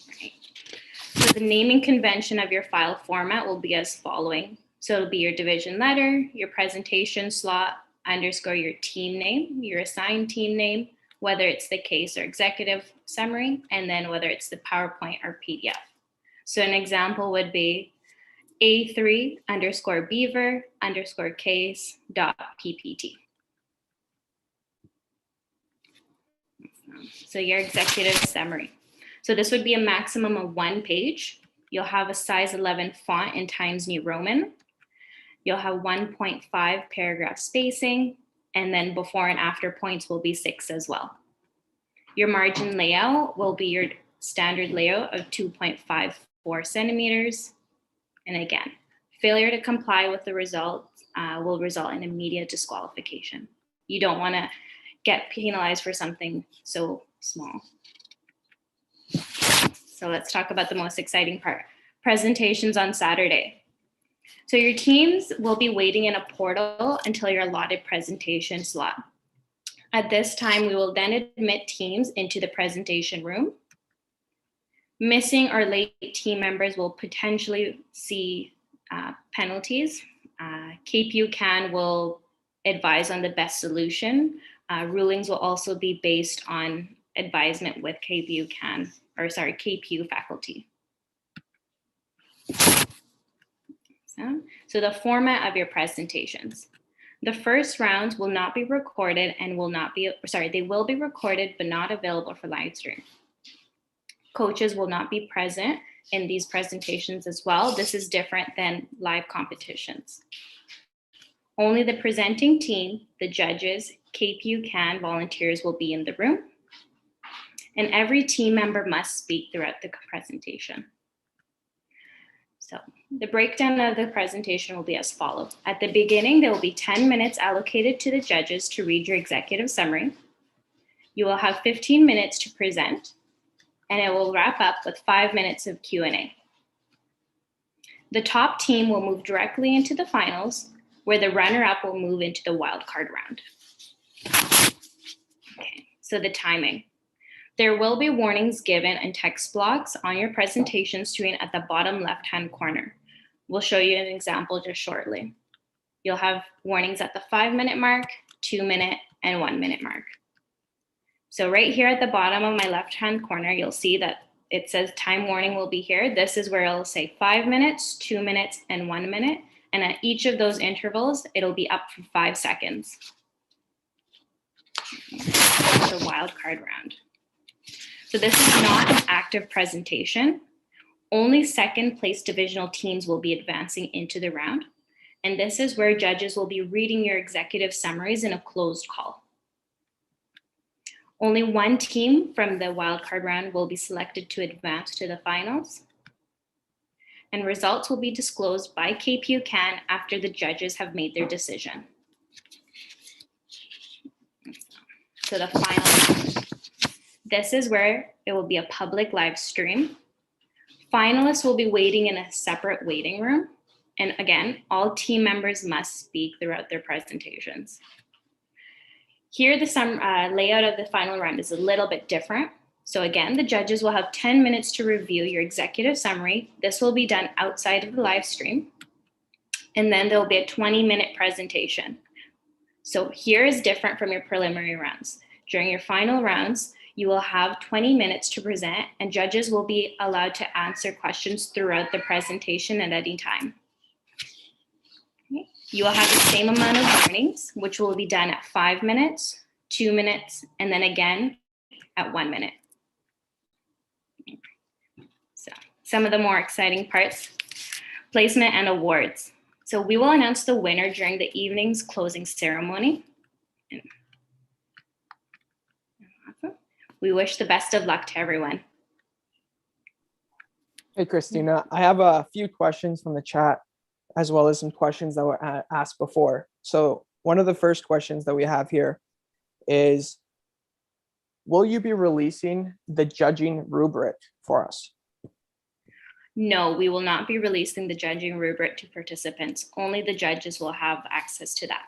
Right. So the naming convention of your file format will be as following. So it'll be your division letter, your presentation slot, underscore your team name, your assigned team name, whether it's the case or executive summary, and then whether it's the PowerPoint or PDF. So an example would be A3 underscore beaver underscore case dot PPT. So your executive summary. So this would be a maximum of 1 page. You'll have a size 11 font in Times New Roman. You'll have 1.5 paragraph spacing, and then before and after points will be 6 as well. Your margin layout will be your standard layout of 2.54 centimeters. And again, failure to comply with the results will result in immediate disqualification. You don't want to get penalized for something so small. So let's talk about the most exciting part, presentations on Saturday. So your teams will be waiting in a portal until your allotted presentation slot. At this time, we will then admit teams into the presentation room. Missing or late team members will potentially see penalties. KPU CAN will advise on the best solution. Rulings will also be based on advisement with KPU faculty. So the format of your presentations. The first rounds will not be recorded and they will be recorded but not available for live stream. Coaches will not be present in these presentations as well. This is different than live competitions. Only the presenting team, the judges, KPU CAN volunteers will be in the room. And every team member must speak throughout the presentation. So the breakdown of the presentation will be as follows. At the beginning, there will be 10 minutes allocated to the judges to read your executive summary. You will have 15 minutes to present, and it will wrap up with 5 minutes of Q&A. The top team will move directly into the finals, where the runner-up will move into the wildcard round. Okay, so the timing. There will be warnings given and text blocks on your presentation screen at the bottom left-hand corner. We'll show you an example just shortly. You'll have warnings at the 5-minute mark, 2-minute, and 1-minute mark. So right here at the bottom of my left-hand corner, you'll see that it says time warning will be here. This is where it'll say 5 minutes, 2 minutes, and 1 minute. And at each of those intervals, it'll be up for 5 seconds. The wildcard round. So this is not an active presentation. Only second place divisional teams will be advancing into the round. And this is where judges will be reading your executive summaries in a closed call. Only one team from the wildcard round will be selected to advance to the finals. And results will be disclosed by KPU CAN after the judges have made their decision. So the final round. This is where it will be a public live stream. Finalists will be waiting in a separate waiting room. And again, all team members must speak throughout their presentations. Here, the layout of the final round is a little bit different. So again, the judges will have 10 minutes to review your executive summary. This will be done outside of the live stream. And then there'll be a 20-minute presentation. So here is different from your preliminary rounds. During your final rounds, you will have 20 minutes to present, and judges will be allowed to answer questions throughout the presentation at any time. Okay. You will have the same amount of warnings, which will be done at 5 minutes, 2 minutes, and then again at 1 minute. So some of the more exciting parts, placement and awards. So we will announce the winner during the evening's closing ceremony. We wish the best of luck to everyone. Hey, Christina, I have a few questions from the chat, as well as some questions that were asked before. So one of the first questions that we have here is, will you be releasing the judging rubric for us? No, we will not be releasing the judging rubric to participants. Only the judges will have access to that.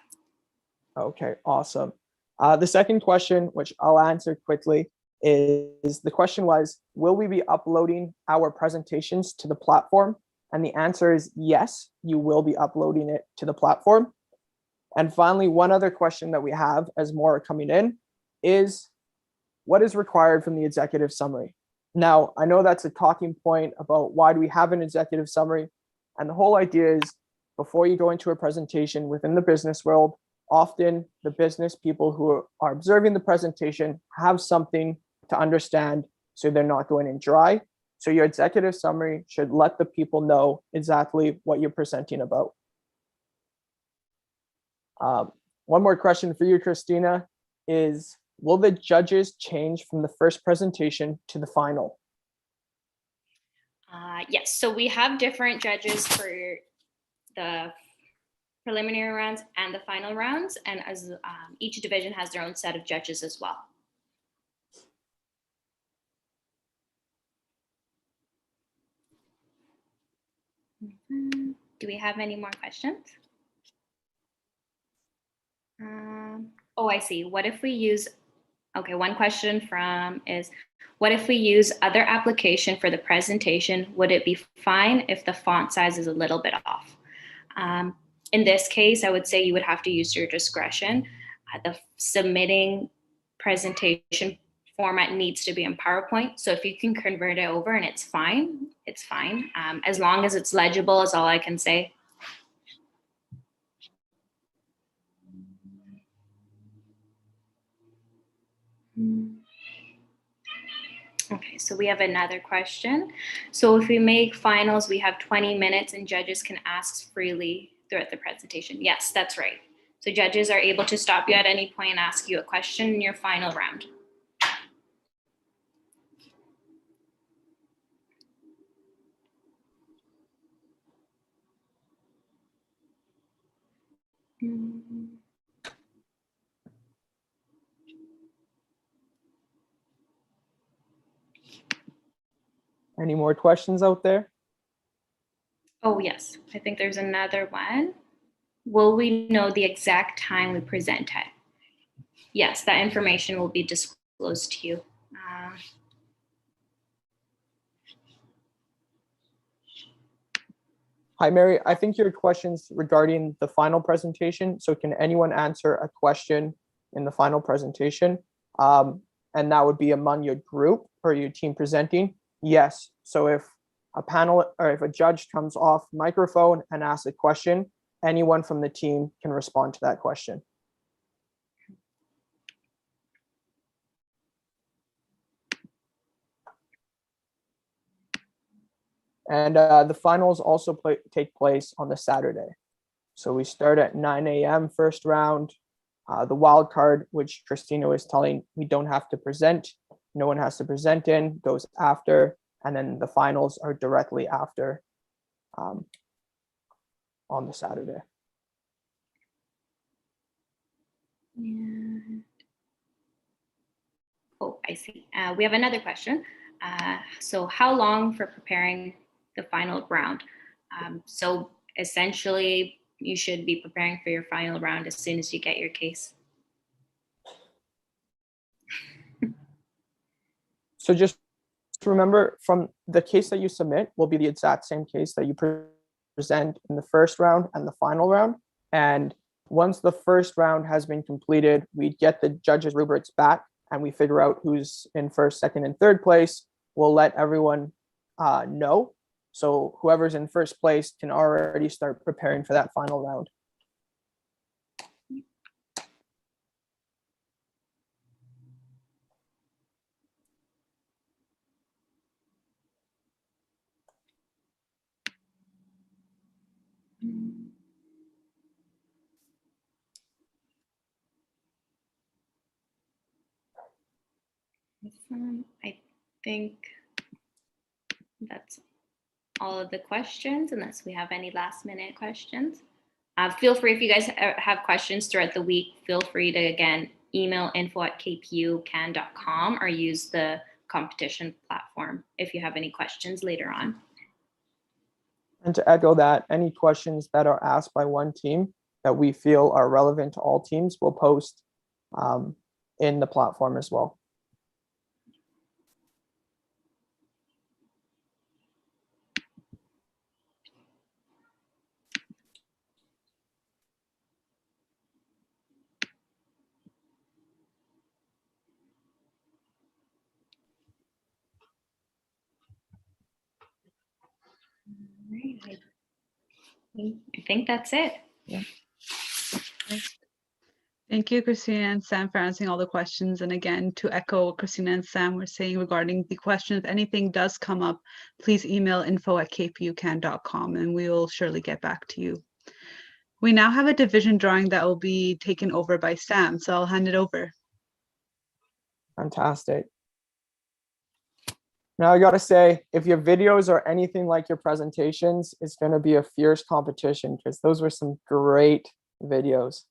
Okay, awesome. The second question, which I'll answer quickly, is the question was, will we be uploading our presentations to the platform? And the answer is yes, you will be uploading it to the platform. And finally, one other question that we have, as more are coming in, is what is required from the executive summary? Now, I know that's a talking point about why do we have an executive summary? And the whole idea is, before you go into a presentation within the business world, often the business people who are observing the presentation have something to understand, so they're not going in dry. So your executive summary should let the people know exactly what you're presenting about. One more question for you, Christina, is will the judges change from the first presentation to the final? Yes, so we have different judges for the preliminary rounds and the final rounds, and as each division has their own set of judges as well. Do we have any more questions? Oh, I see. What if we use, okay, one question from is, what if we use other application for the presentation? Would it be fine if the font size is a little bit off? In this case, I would say you would have to use your discretion. The submitting presentation format needs to be in PowerPoint. So if you can convert it over and it's fine, it's fine. As long as it's legible is all I can say. Okay, so we have another question. So if we make finals, we have 20 minutes and judges can ask freely throughout the presentation. Yes, that's right. So judges are able to stop you at any point and ask you a question in your final round. Any more questions out there? Oh, yes. I think there's another one. Will we know the exact time we present it? Yes, that information will be disclosed to you. Hi, Mary. I think your question's regarding the final presentation. So can anyone answer a question in the final presentation? And that would be among your group or your team presenting. Yes. So if a panel or if a judge comes off microphone and asks a question, anyone from the team can respond to that question. And the finals also take place on the Saturday. So we start at 9 a.m. first round. The wild card, which Christina was telling, we don't have to present. No one has to present in, goes after. And then the finals are directly after on the Saturday. Yeah. Oh, I see. We have another question. So how long for preparing the final round? So essentially, you should be preparing for your final round as soon as you get your case. So just remember, from the case that you submit will be the exact same case that you present in the first round and the final round. And once the first round has been completed, we get the judges' rubrics back and we figure out who's in first, second, and third place. We'll let everyone know. So whoever's in first place can already start preparing for that final round. I think that's all of the questions, unless we have any last minute questions. Feel free, if you guys have questions throughout the week, feel free to, again, email info@kpucan.com or use the competition platform if you have any questions later on. And to echo that, any questions that are asked by one team that we feel are relevant to all teams, we'll post in the platform as well. I think that's it. Yeah. Thank you, Christina and Sam, for answering all the questions. And again, to echo what Christina and Sam were saying regarding the question, if anything does come up, please email info@kpucan.com and we will surely get back to you. We now have a division drawing that will be taken over by Sam, so I'll hand it over. Fantastic. Now I gotta say, if your videos are anything like your presentations, it's gonna be a fierce competition because those were some great videos.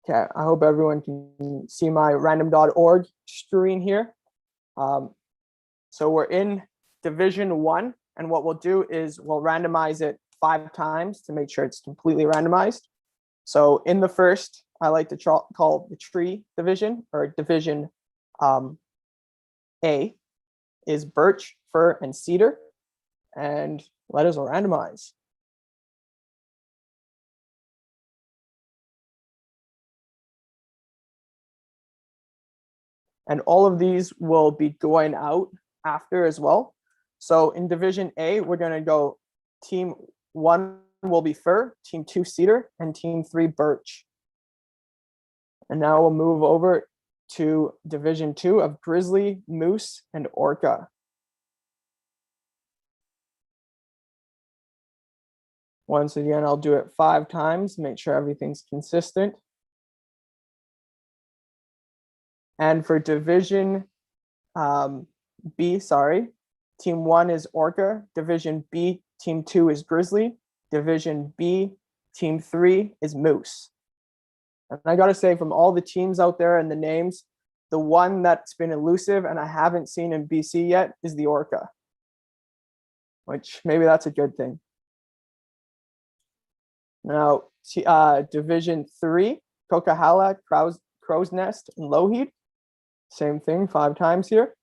Okay, I hope everyone can see my random.org screen here. So we're in Division 1, and what we'll do is we'll randomize it 5 times to make sure it's completely randomized. So in the first, I like to call the tree division, or Division A is birch, fir, and cedar, and let us randomize. And all of these will be going out after as well. So in Division A, we're going to go Team 1 will be fir, Team 2 cedar, and Team 3 birch. And now we'll move over to Division 2 of grizzly, moose, and orca. Once again, I'll do it 5 times, make sure everything's consistent. And for Division B, Team 1 is orca, Division B, Team 2 is grizzly, Division B, Team 3 is moose. And I gotta say, from all the teams out there and the names, the one that's been elusive and I haven't seen in BC yet is the orca, which maybe that's a good thing. Now, Division 3, Coquihalla, Crow's Nest, and Lougheed. Same thing, 5 times here.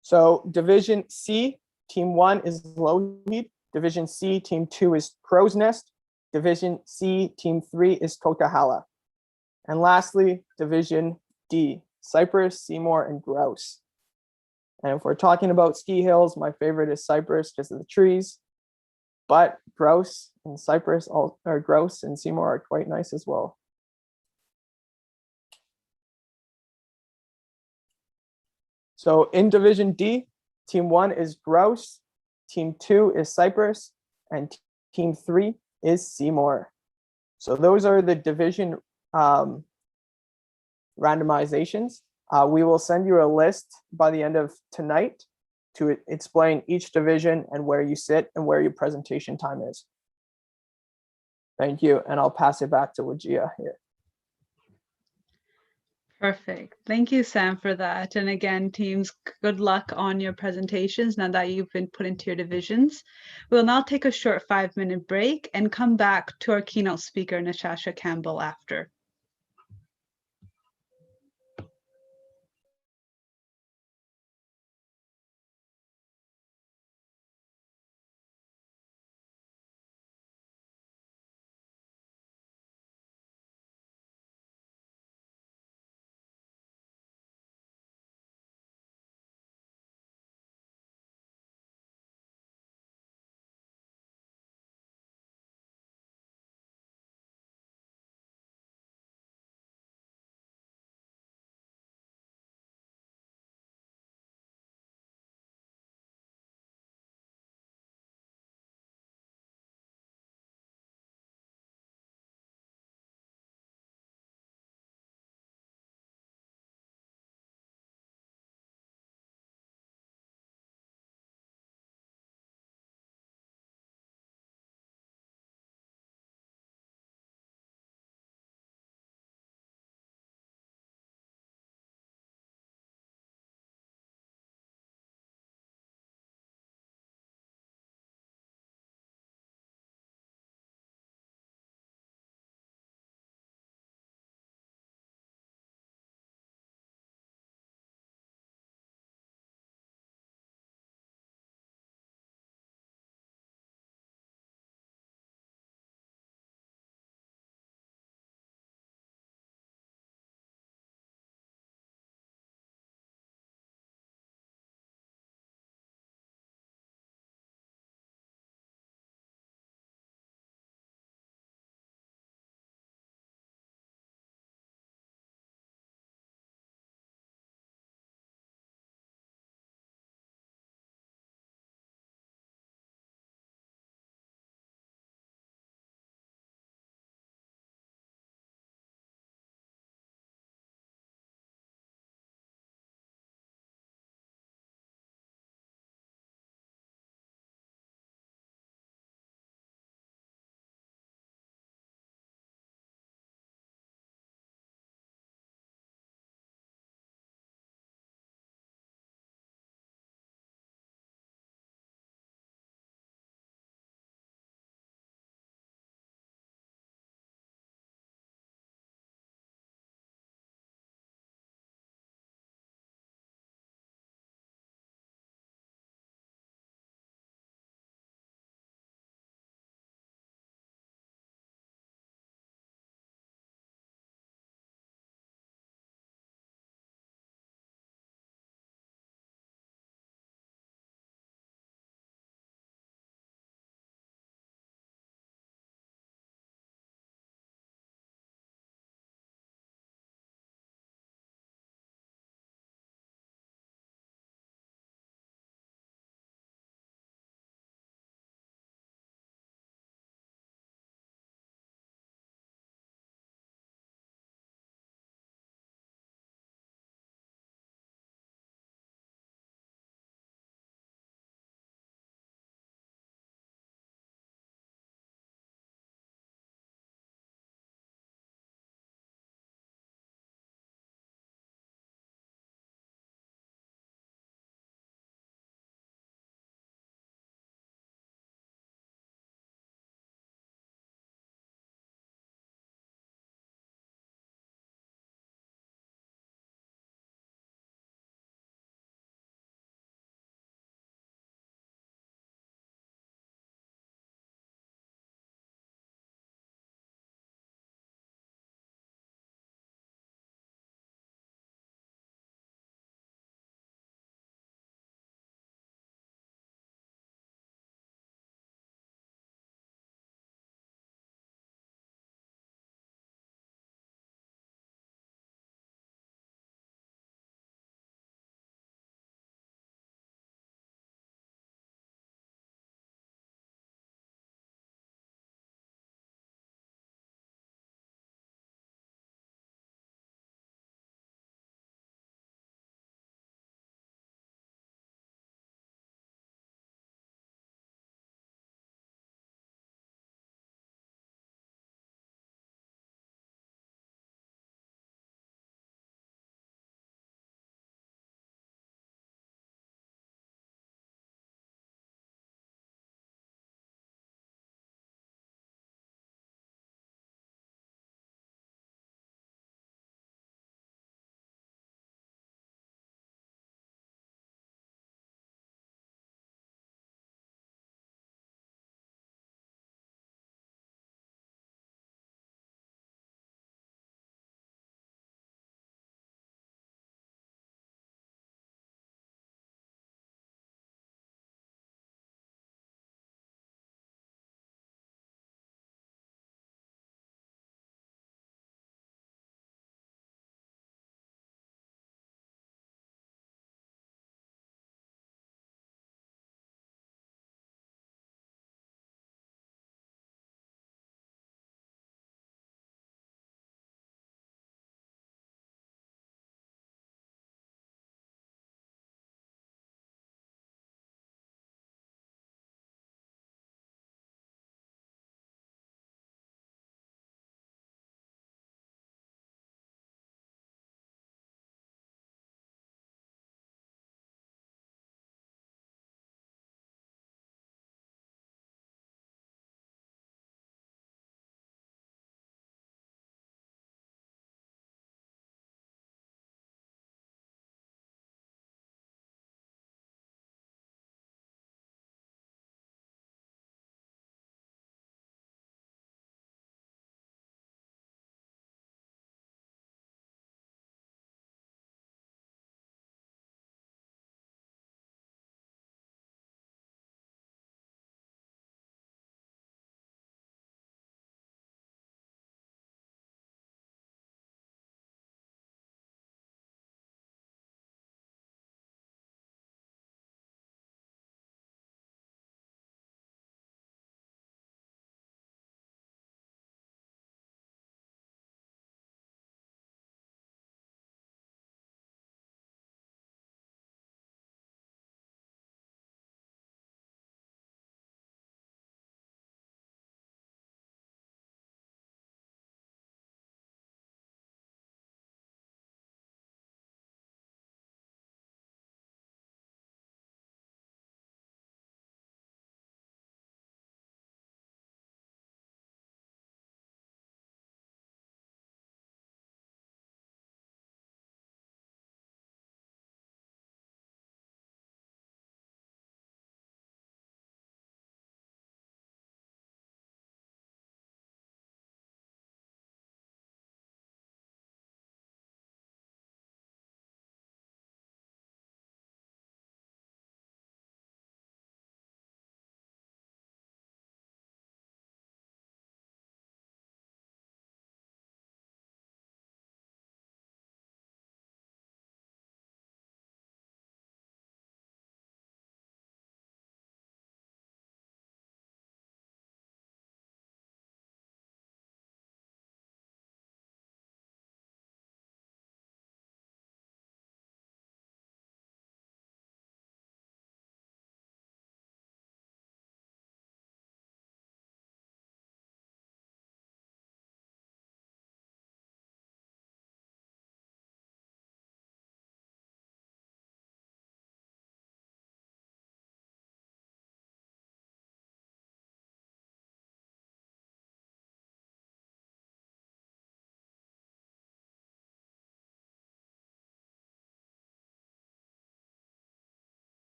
So Division C, Team 1 is Lougheed. Division C, Team 2 is Crow's Nest. Division C, Team 3 is Coquihalla. And lastly, Division D, Cypress, Seymour, and Grouse. And if we're talking about ski hills, my favorite is Cypress because of the trees. But Grouse and Cypress, or Grouse and Seymour are quite nice as well. So in Division D, Team 1 is Grouse, Team 2 is Cypress, and Team 3 is Seymour. So those are the division randomizations. We will send you a list by the end of tonight to explain each division and where you sit and where your presentation time is. Thank you, and I'll pass it back to Wajia here. Perfect. Thank you, Sam, for that. And again, teams, good luck on your presentations now that you've been put into your divisions. We'll now take a short 5-minute break and come back to our keynote speaker, Natasha Campbell, after.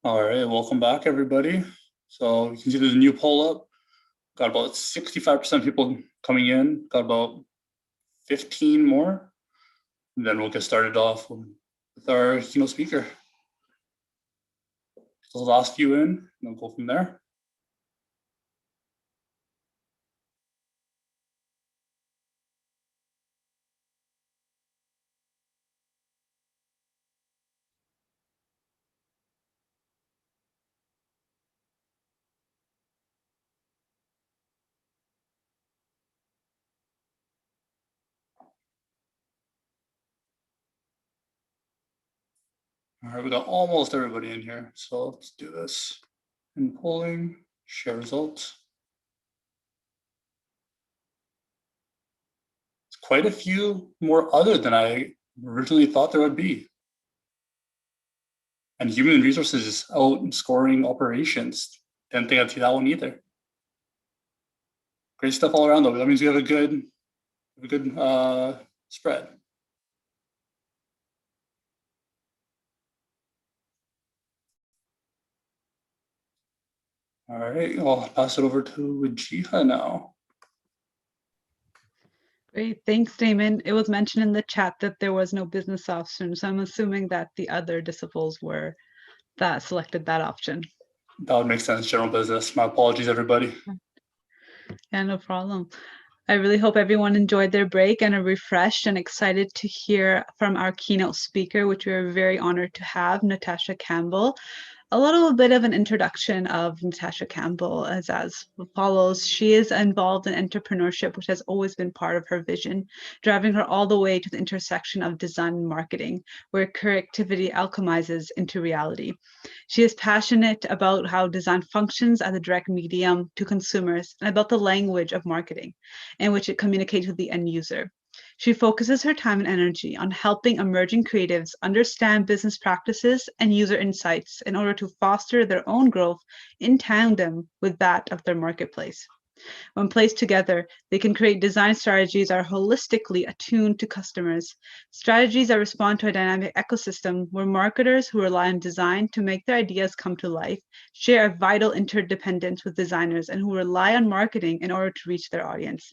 All right, welcome back, everybody. So you can see there's a new poll up. Got about 65% people coming in. Got about 15 more. And then we'll get started off with our keynote speaker. So the last few in, and we'll go from there. All right, we got almost everybody in here. So let's do this. In polling, share results. It's quite a few more other than I originally thought there would be. And human resources is outscoring operations. Didn't think I'd see that one either. Great stuff all around though. That means we have a good spread. All right, I'll pass it over to Jiha now. Great, thanks, Damon. It was mentioned in the chat that there was no business option, so I'm assuming that the other disciplines were that selected that option. That would make sense, general business. My apologies, everybody. Yeah, no problem. I really hope everyone enjoyed their break and are refreshed and excited to hear from our keynote speaker, which we are very honored to have, Natasha Campbell. A little bit of an introduction of Natasha Campbell as follows. She is involved in entrepreneurship, which has always been part of her vision, driving her all the way to the intersection of design and marketing, where creativity alchemizes into reality. She is passionate about how design functions as a direct medium to consumers and about the language of marketing in which it communicates with the end user. She focuses her time and energy on helping emerging creatives understand business practices and user insights in order to foster their own growth in tandem with that of their marketplace. When placed together, they can create design strategies that are holistically attuned to customers, strategies that respond to a dynamic ecosystem where marketers who rely on design to make their ideas come to life share a vital interdependence with designers and who rely on marketing in order to reach their audience.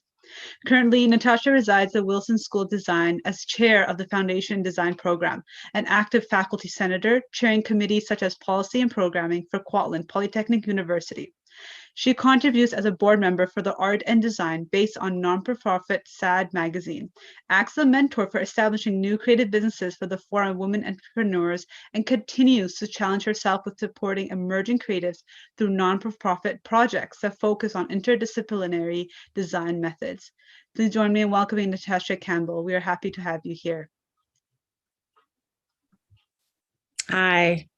Currently, Natasha resides at Wilson School of Design as chair of the Foundation Design Program, an active faculty senator chairing committees such as policy and programming for Kwantlen Polytechnic University. She contributes as a board member for the art and design based on non-profit SAD magazine, acts as a mentor for establishing new creative businesses for the Forum of Women Entrepreneurs, and continues to challenge herself with supporting emerging creatives through non-profit projects that focus on interdisciplinary design methods. Please join me in welcoming Natasha Campbell. We are happy to have you here. Hi.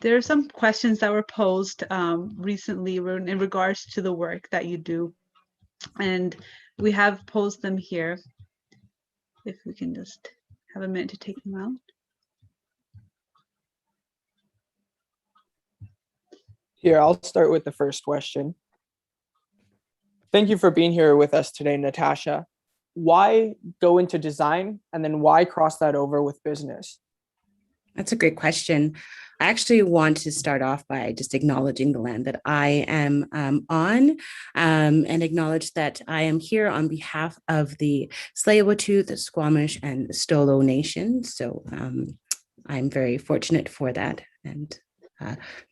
There are some questions that were posed recently in regards to the work that you do, and we have posed them here. If we can just have a minute to take them out. Here, I'll start with the first question. Thank you for being here with us today, Natasha. Why go into design and then why cross that over with business? That's a great question. I actually want to start off by just acknowledging the land that I am on and acknowledge that I am here on behalf of the Tsleil-Waututh, the Squamish, and the Stolo Nation. So I'm very fortunate for that and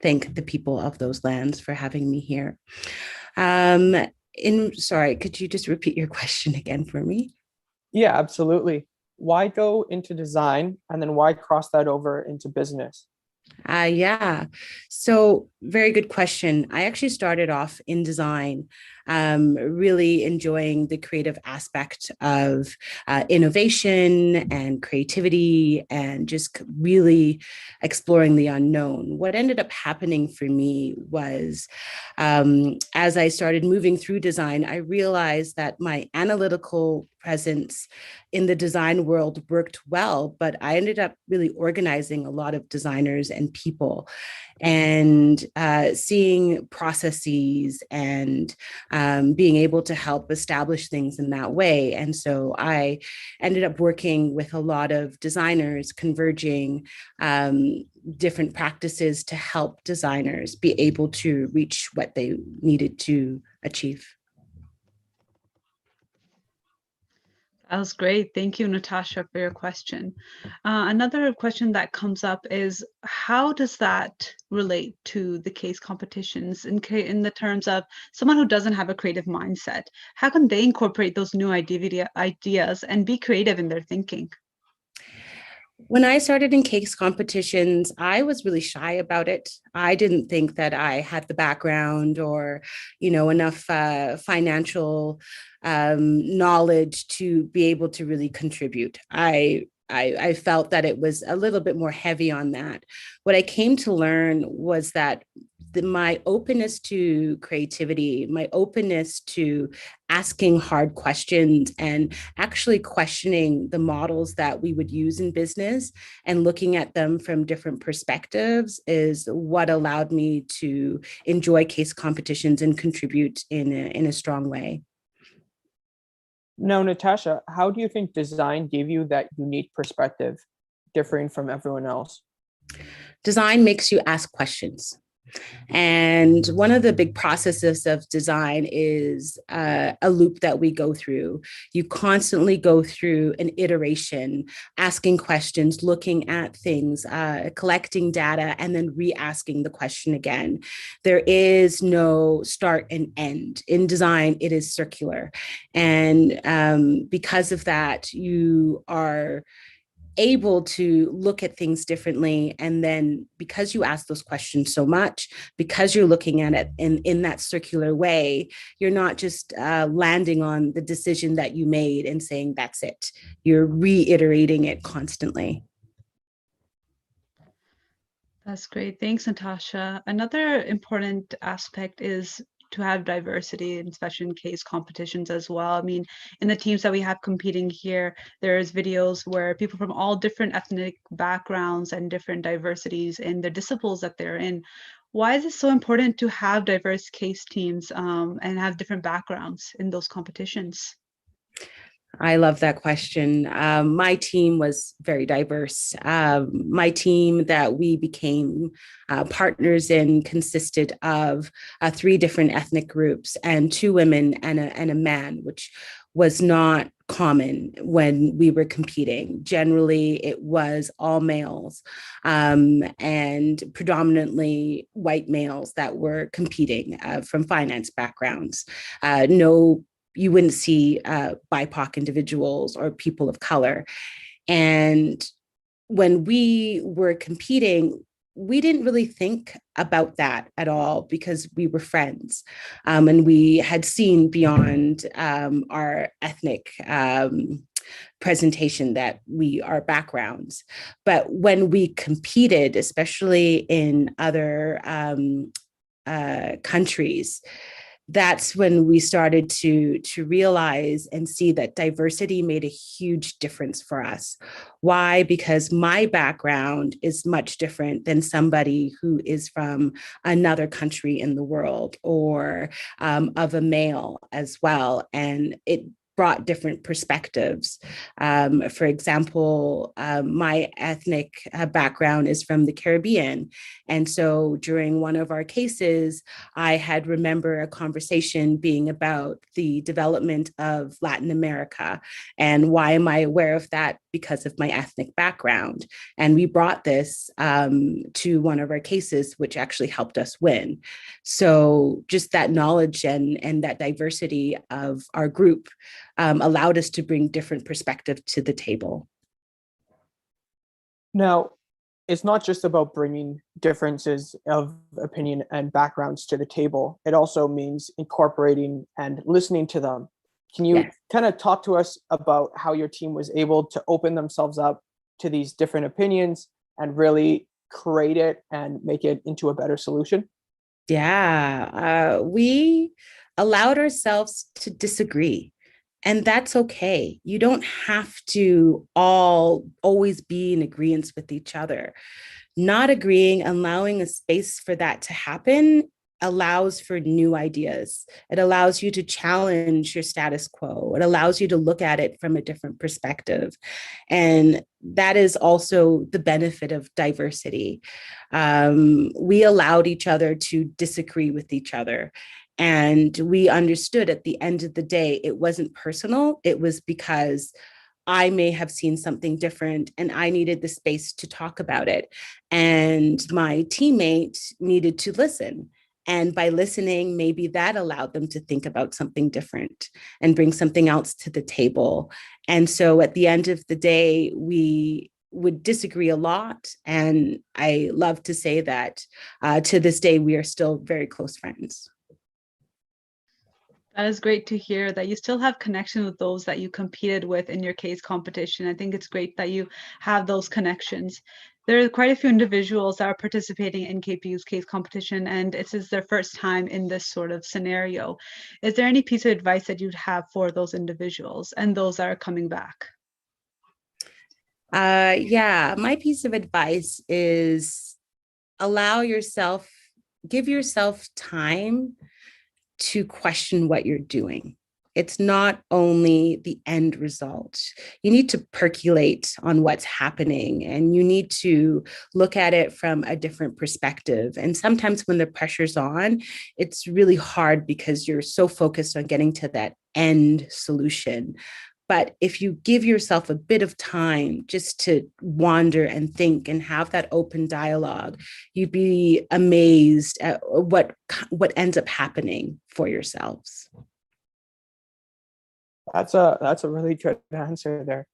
thank the people of those lands for having me here. Sorry, could you just repeat your question again for me? Yeah, absolutely. Why go into design and then why cross that over into business? Yeah, so very good question. I actually started off in design, really enjoying the creative aspect of innovation and creativity and just really exploring the unknown. What ended up happening for me was as I started moving through design, I realized that my analytical presence in the design world worked well, but I ended up really organizing a lot of designers and people and seeing processes and being able to help establish things in that way. And so I ended up working with a lot of designers, converging different practices to help designers be able to reach what they needed to achieve. That was great. Thank you, Natasha, for your question. Another question that comes up is, how does that relate to the case competitions in the terms of someone who doesn't have a creative mindset? How can they incorporate those new ideas and be creative in their thinking? When I started in case competitions, I was really shy about it. I didn't think that I had the background or, enough financial knowledge to be able to really contribute. I felt that it was a little bit more heavy on that. What I came to learn was that my openness to creativity, my openness to asking hard questions and actually questioning the models that we would use in business and looking at them from different perspectives is what allowed me to enjoy case competitions and contribute in a strong way. Now, Natasha, how do you think design gave you that unique perspective, differing from everyone else? Design makes you ask questions. And one of the big processes of design is a loop that we go through. You constantly go through an iteration, asking questions, looking at things, collecting data, and then re-asking the question again. There is no start and end. In design, it is circular. And because of that, you are able to look at things differently. And then because you ask those questions so much, because you're looking at it in that circular way, you're not just landing on the decision that you made and saying, that's it. You're reiterating it constantly. That's great. Thanks, Natasha. Another important aspect is to have diversity, and especially in case competitions as well. I mean, in the teams that we have competing here, there's videos where people from all different ethnic backgrounds and different diversities in the disciplines that they're in. Why is it so important to have diverse case teams and have different backgrounds in those competitions? I love that question. My team was very diverse. My team that we became partners in consisted of 3 different ethnic groups and 2 women and a man, which was not common when we were competing. Generally, it was all males and predominantly white males that were competing from finance backgrounds. You wouldn't see BIPOC individuals or people of color. And when we were competing, we didn't really think about that at all because we were friends and we had seen beyond our ethnic presentation that our backgrounds. But when we competed, especially in other countries, that's when we started to realize and see that diversity made a huge difference for us. Why? Because my background is much different than somebody who is from another country in the world or of a male as well. And it brought different perspectives. For example, my ethnic background is from the Caribbean. And so during one of our cases, I had remember a conversation being about the development of Latin America. And why am I aware of that? Because of my ethnic background. And we brought this to one of our cases, which actually helped us win. So just that knowledge and that diversity of our group allowed us to bring different perspectives to the table. Now, it's not just about bringing differences of opinion and backgrounds to the table. It also means incorporating and listening to them. Can you kind of talk to us about how your team was able to open themselves up to these different opinions and really create it and make it into a better solution? Yeah, we allowed ourselves to disagree. And that's okay. You don't have to all always be in agreement with each other. Not agreeing, allowing a space for that to happen allows for new ideas. It allows you to challenge your status quo. It allows you to look at it from a different perspective. And that is also the benefit of diversity. We allowed each other to disagree with each other. And we understood at the end of the day, it wasn't personal. It was because I may have seen something different and I needed the space to talk about it. And my teammate needed to listen. And by listening, maybe that allowed them to think about something different and bring something else to the table. And so at the end of the day, we would disagree a lot. And I love to say that to this day, we are still very close friends. That is great to hear that you still have connection with those that you competed with in your case competition. I think it's great that you have those connections. There are quite a few individuals that are participating in KPU's case competition, and it is their first time in this sort of scenario. Is there any piece of advice that you'd have for those individuals and those that are coming back? Yeah, my piece of advice is give yourself time to question what you're doing. It's not only the end result. You need to percolate on what's happening and you need to look at it from a different perspective. And sometimes when the pressure's on, it's really hard because you're so focused on getting to that end solution. But if you give yourself a bit of time just to wander and think and have that open dialogue, you'd be amazed at what ends up happening for yourselves. That's a really good answer there.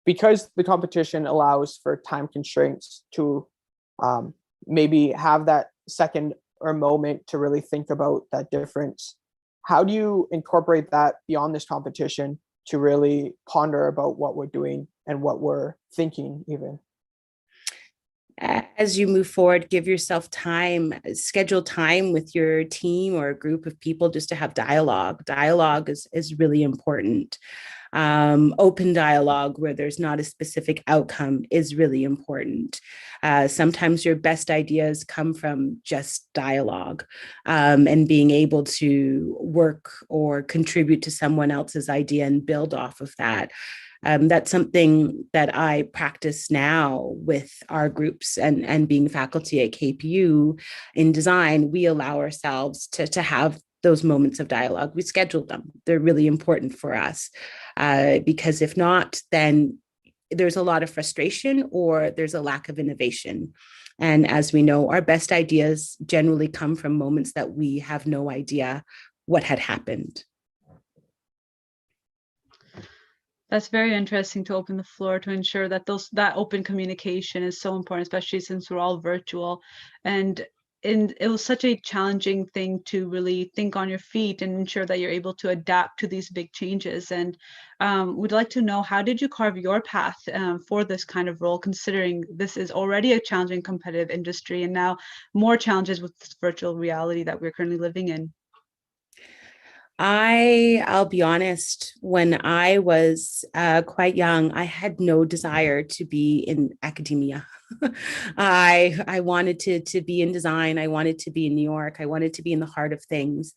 Because the competition allows for time constraints to maybe have that second or moment to really think about that difference. How do you incorporate that beyond this competition to really ponder about what we're doing and what we're thinking even? As you move forward, give yourself time, schedule time with your team or a group of people just to have dialogue. Dialogue is really important. Open dialogue where there's not a specific outcome is really important. Sometimes your best ideas come from just dialogue and being able to work or contribute to someone else's idea and build off of that. That's something that I practice now with our groups and being faculty at KPU in design. We allow ourselves to have those moments of dialogue. We schedule them. They're really important for us because if not, then there's a lot of frustration or there's a lack of innovation. And as we know, our best ideas generally come from moments that we have no idea what had happened. That's very interesting to open the floor to ensure that that open communication is so important, especially since we're all virtual. And it was such a challenging thing to really think on your feet and ensure that you're able to adapt to these big changes. And we'd like to know, how did you carve your path for this kind of role, considering this is already a challenging competitive industry and now more challenges with this virtual reality that we're currently living in? I'll be honest, when I was quite young, I had no desire to be in academia. I wanted to be in design. I wanted to be in New York. I wanted to be in the heart of things.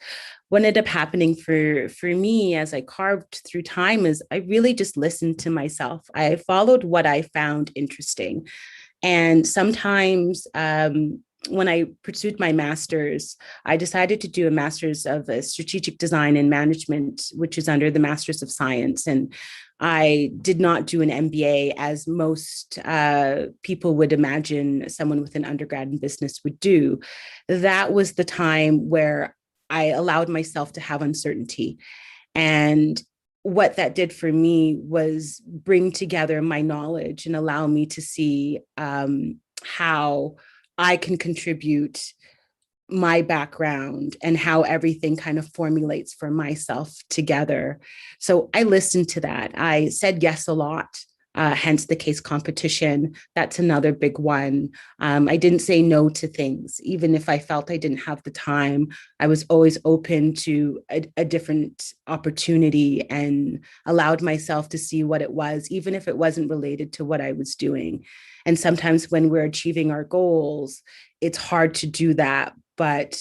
What ended up happening for me as I carved through time is I really just listened to myself. I followed what I found interesting. And sometimes when I pursued my master's, I decided to do a master's of strategic design and management, which is under the Master's of Science. And I did not do an MBA as most people would imagine someone with an undergrad in business would do. That was the time where I allowed myself to have uncertainty. And what that did for me was bring together my knowledge and allow me to see how I can contribute my background and how everything kind of formulates for myself together. So I listened to that. I said yes a lot. hence the case competition. That's another big one. I didn't say no to things. Even if I felt I didn't have the time, I was always open to a different opportunity and allowed myself to see what it was, even if it wasn't related to what I was doing. And sometimes when we're achieving our goals, it's hard to do that. But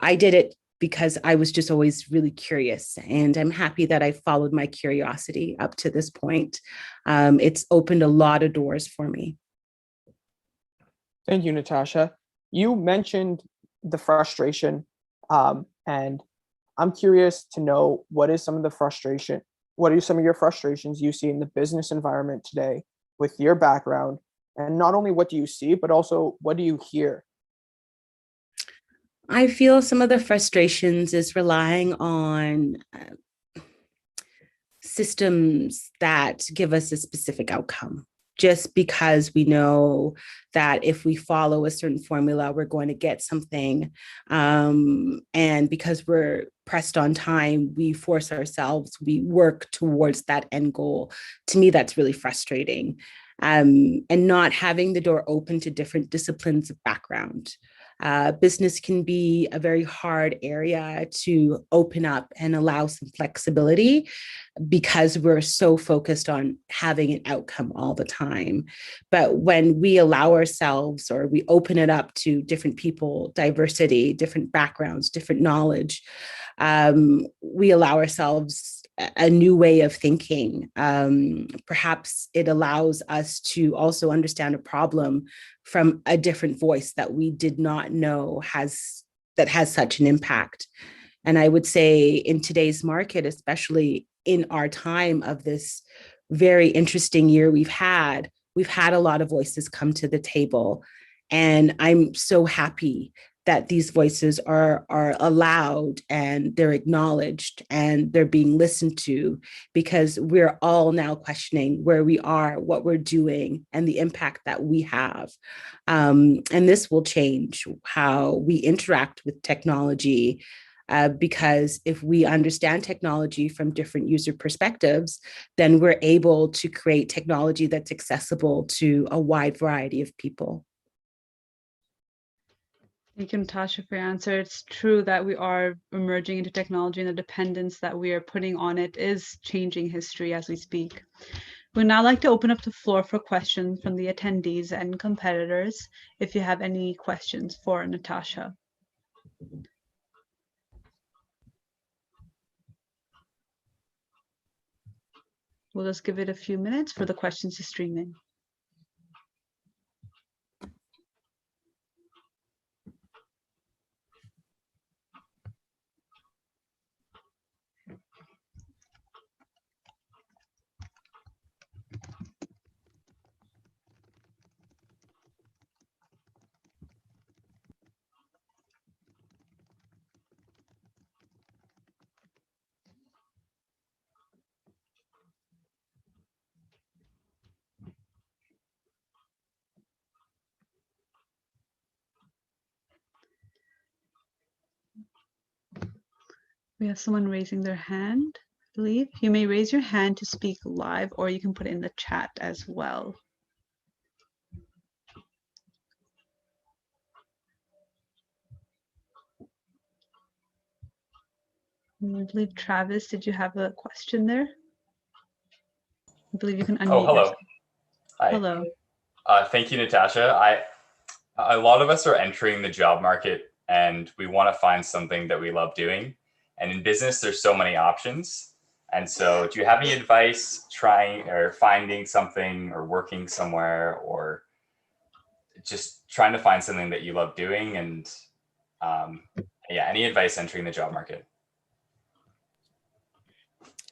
I did it because I was just always really curious. And I'm happy that I followed my curiosity up to this point. It's opened a lot of doors for me. Thank you, Natasha. You mentioned the frustration, and I'm curious to know what are some of your frustrations you see in the business environment today with your background? And not only what do you see, but also what do you hear? I feel some of the frustrations is relying on systems that give us a specific outcome. Just because we know that if we follow a certain formula, we're going to get something. And because we're pressed on time, we force ourselves, we work towards that end goal. To me, that's really frustrating. And not having the door open to different disciplines of background. Business can be a very hard area to open up and allow some flexibility because we're so focused on having an outcome all the time. But when we allow ourselves or we open it up to different people, diversity, different backgrounds, different knowledge, we allow ourselves a new way of thinking. Perhaps it allows us to also understand a problem from a different voice that we did not know has such an impact. And I would say in today's market, especially in our time of this very interesting year we've had a lot of voices come to the table. And I'm so happy that these voices are allowed and they're acknowledged and they're being listened to, because we're all now questioning where we are, what we're doing, and the impact that we have. And this will change how we interact with technology, because if we understand technology from different user perspectives, then we're able to create technology that's accessible to a wide variety of people. Thank you, Natasha, for your answer. It's true that we are emerging into technology, and the dependence that we are putting on it is changing history as we speak. We'd now like to open up the floor for questions from the attendees and competitors, if you have any questions for Natasha. We'll just give it a few minutes for the questions to stream in. We have someone raising their hand, I believe. You may raise your hand to speak live, or you can put it in the chat as well. I believe, Travis, did you have a question there? I believe you can unmute. Oh, hello. Yourself. Hi. Hello. Thank you, Natasha. A lot of us are entering the job market and we want to find something that we love doing. And in business, there's so many options. And so do you have any advice trying or finding something or working somewhere or just trying to find something that you love doing? And yeah, any advice entering the job market?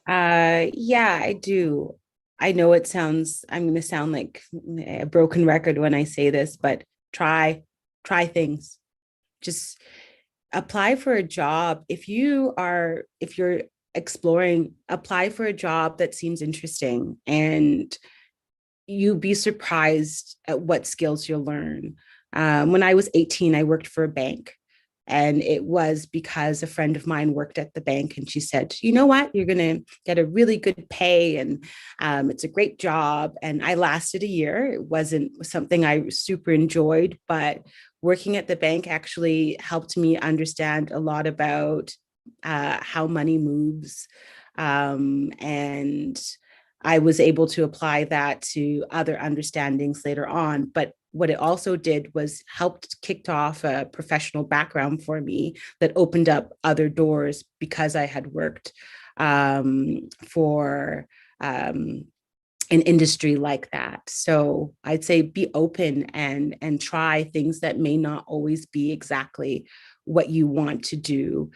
Yeah, I do. I know I'm going to sound like a broken record when I say this, but try things. Just apply for a job. If you're exploring, apply for a job that seems interesting, and you'll be surprised at what skills you'll learn. When I was 18, I worked for a bank. And it was because a friend of mine worked at the bank and she said, you know what, you're going to get a really good pay and it's a great job. And I lasted a year. It wasn't something I super enjoyed, but working at the bank actually helped me understand a lot about how money moves. And I was able to apply that to other understandings later on. But what it also did was kicked off a professional background for me that opened up other doors because I had worked for an industry like that. So I'd say be open and try things that may not always be exactly what you want to do.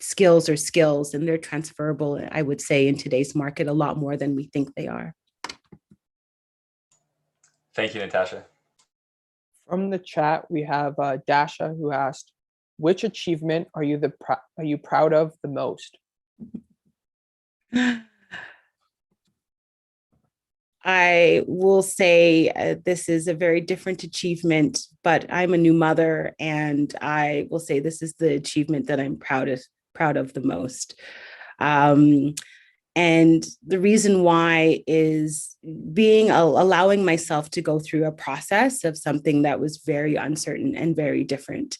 Skills are skills, and they're transferable, I would say, in today's market a lot more than we think they are. Thank you, Natasha. From the chat, we have Dasha, who asked, which achievement are you proud of the most? I will say this is a very different achievement, but I'm a new mother, and I will say this is the achievement that I'm proud of the most. And the reason why is allowing myself to go through a process of something that was very uncertain and very different.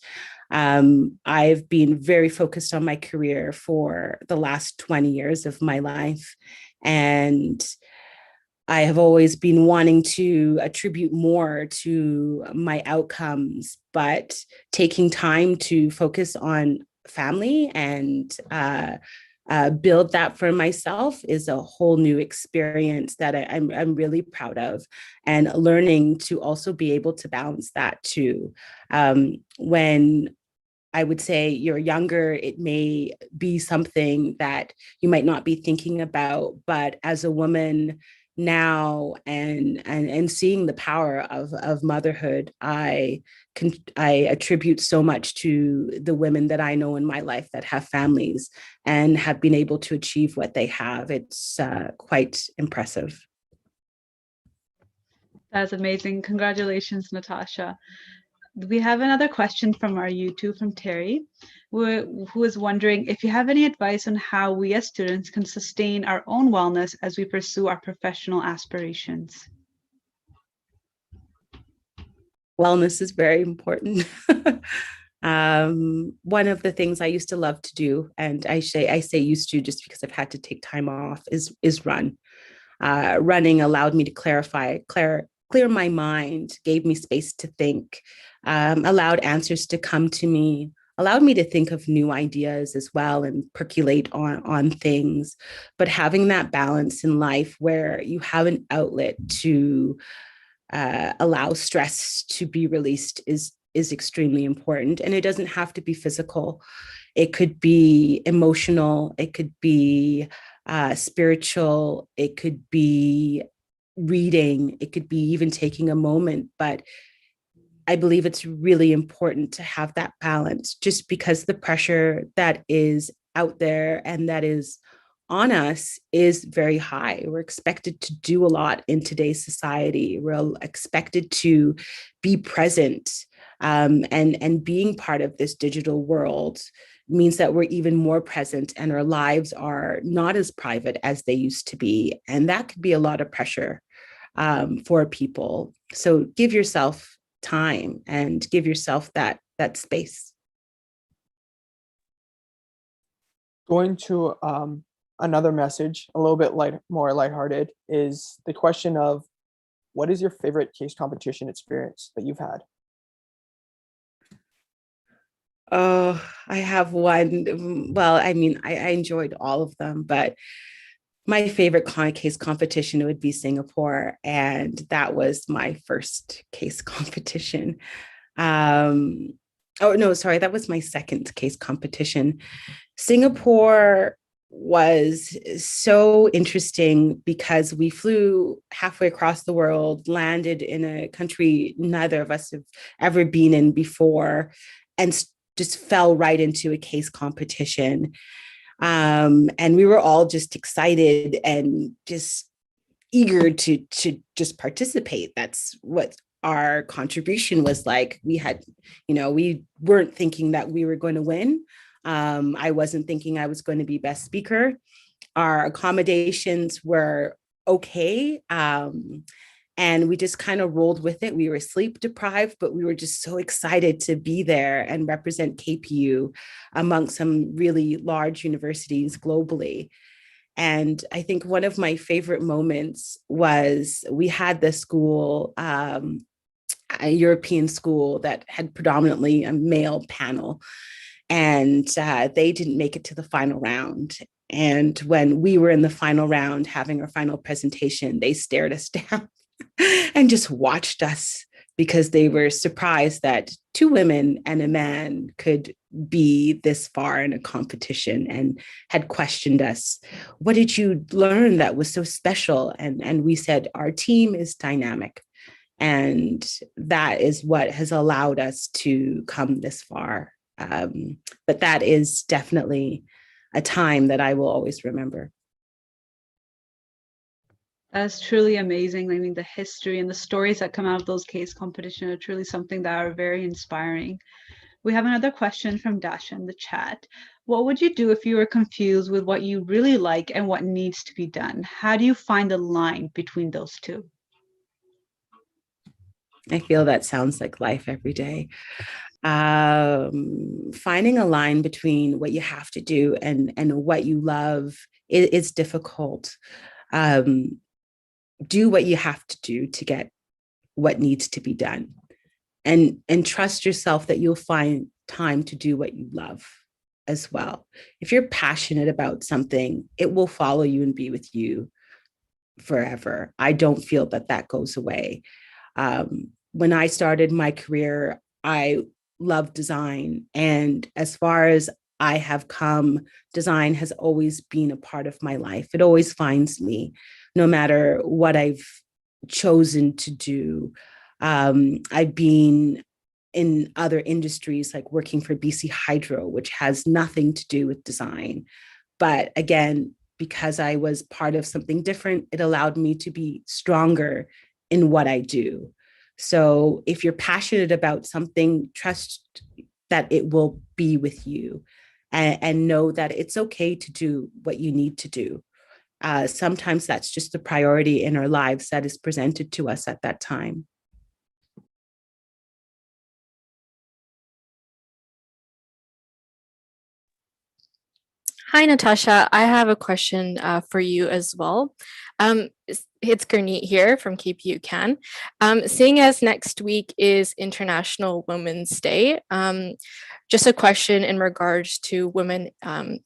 I've been very focused on my career for the last 20 years of my life. And I have always been wanting to attribute more to my outcomes, but taking time to focus on family and build that for myself is a whole new experience that I'm really proud of, and learning to also be able to balance that too. When I would say you're younger, it may be something that you might not be thinking about, but as a woman now and seeing the power of motherhood, I attribute so much to the women that I know in my life that have families and have been able to achieve what they have. It's quite impressive. That's amazing. Congratulations, Natasha. We have another question from our YouTube from Terry, who is wondering if you have any advice on how we as students can sustain our own wellness as we pursue our professional aspirations. Wellness is very important. One of the things I used to love to do, and I say used to just because I've had to take time off, is run. Running allowed me to clear my mind, gave me space to think, allowed answers to come to me, allowed me to think of new ideas as well and percolate on things. But having that balance in life where you have an outlet to allow stress to be released is extremely important. And it doesn't have to be physical. It could be emotional. It could be spiritual. It could be reading. It could be even taking a moment. But I believe it's really important to have that balance, just because the pressure that is out there and that is on us is very high. We're expected to do a lot in today's society. We're expected to be present, and being part of this digital world means that we're even more present, and our lives are not as private as they used to be. And that could be a lot of pressure for people. So give yourself time and give yourself that space. Going to another message, a little bit more lighthearted, is the question of, what is your favorite case competition experience that you've had? Oh, I have one. Well, I mean, I enjoyed all of them, but my favorite case competition would be Singapore, and that was my first case competition. Oh no, sorry, that was my second case competition. Singapore was so interesting because we flew halfway across the world, landed in a country neither of us have ever been in before, and just fell right into a case competition. And we were all just excited and just eager to just participate. That's what our contribution was like. We had, we weren't thinking that we were going to win. I wasn't thinking I was going to be best speaker. Our accommodations were okay. And we just kind of rolled with it. We were sleep deprived, but we were just so excited to be there and represent KPU among some really large universities globally. And I think one of my favorite moments was we had the school, a European school that had predominantly a male panel, and they didn't make it to the final round. And when we were in the final round having our final presentation, they stared us down and just watched us because they were surprised that two women and a man could be this far in a competition, and had questioned us. What did you learn that was so special? And we said, our team is dynamic. And that is what has allowed us to come this far. But that is definitely a time that I will always remember. That's truly amazing. I mean, the history and the stories that come out of those case competitions are truly something that are very inspiring. We have another question from Dasha in the chat. What would you do if you were confused with what you really like and what needs to be done? How do you find the line between those two? I feel that sounds like life every day. Finding a line between what you have to do and what you love is difficult. Do what you have to do to get what needs to be done, and trust yourself that you'll find time to do what you love as well. If you're passionate about something, it will follow you and be with you forever. I don't feel that goes away. When I started my career, I loved design. And as far as I have come, design has always been a part of my life. It always finds me, no matter what I've chosen to do. I've been in other industries, like working for BC Hydro, which has nothing to do with design. But again, because I was part of something different, it allowed me to be stronger in what I do. So if you're passionate about something, trust that it will be with you, and know that it's okay to do what you need to do. Sometimes that's just the priority in our lives that is presented to us at that time. Hi, Natasha. I have a question for you as well. It's Gurneet here from KPU Can. Seeing as next week is International Women's Day, just a question in regards to women